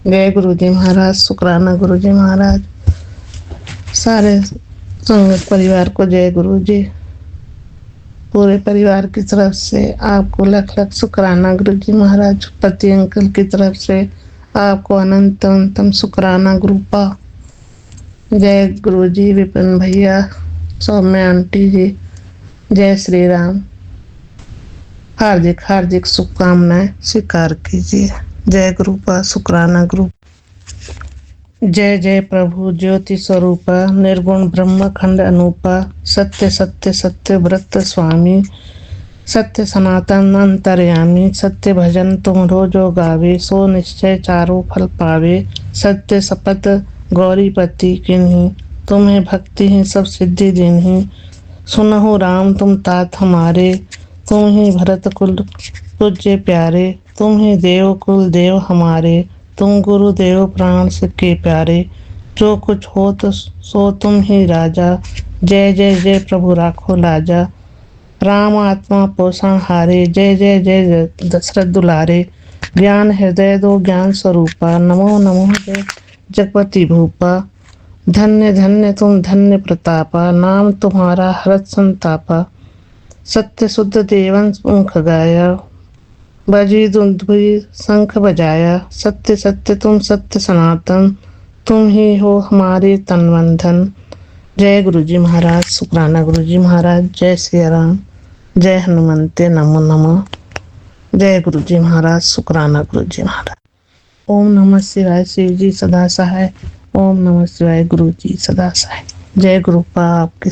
जय गुरुजी महाराज, शुक्राना गुरुजी महाराज। सारे संगत परिवार को जय गुरुजी। पूरे परिवार की तरफ से आपको लख लख शुक्राना गुरुजी महाराज। पति अंकल की तरफ से आपको अनंतम शुक्राना गुरुपा। जय गुरुजी, विपिन भैया, सौम्य आंटी जी। जय श्री राम। हार्दिक हार्दिक शुभकामनाएं स्वीकार कीजिए। जय गुरुपा, शुक्राना गुरु। जय जय प्रभु ज्योति स्वरूपा, निर्गुण ब्रह्म खंड अनूपा। सत्य सत्य सत्य व्रत स्वामी, सत्य सनातन अंतर्यामी। सत्य भजन तुम रोजो गावे, सो निश्चय चारों फल पावे। सत्य शपथ गौरीपति किन्हीं, तुम्हें भक्ति ही सब सिद्धि दीन्हीं। सुनहु राम तुम तात हमारे, तुम ही भरत कुल पूज्य प्यारे। तुम ही देव कुल देव हमारे, तुम गुरुदेव प्राण के प्यारे। जो कुछ हो तो सो तुम ही राजा, जय जय जय प्रभु राखो लाजा। राम आत्मा पोषण हारे, जय जय जय दशरथ दुलारे। ज्ञान हृदय दो ज्ञान स्वरूपा, नमो नमो जय जगपति भूपा। धन्य धन्य तुम धन्य प्रतापा, नाम तुम्हारा हरत संतापा। सत्य शुद्ध देवन मुख गाया, बजी दुंदुभि शंख बजाया। सत्य सत्य तुम सत्य सनातन, तुम ही हो हमारे तन मन धन। जय गुरुजी महाराज, शुक्राना गुरुजी महाराज। जय श्री राम, जय हनुमंते नमो नमः। जय गुरुजी महाराज, शुक्राना गुरुजी महाराज। ओम नमः शिवाय, शिव जी सदा सहाय। ओम नमः शिवाय, गुरु जी सदा सहाय। जय गुरुपा आपके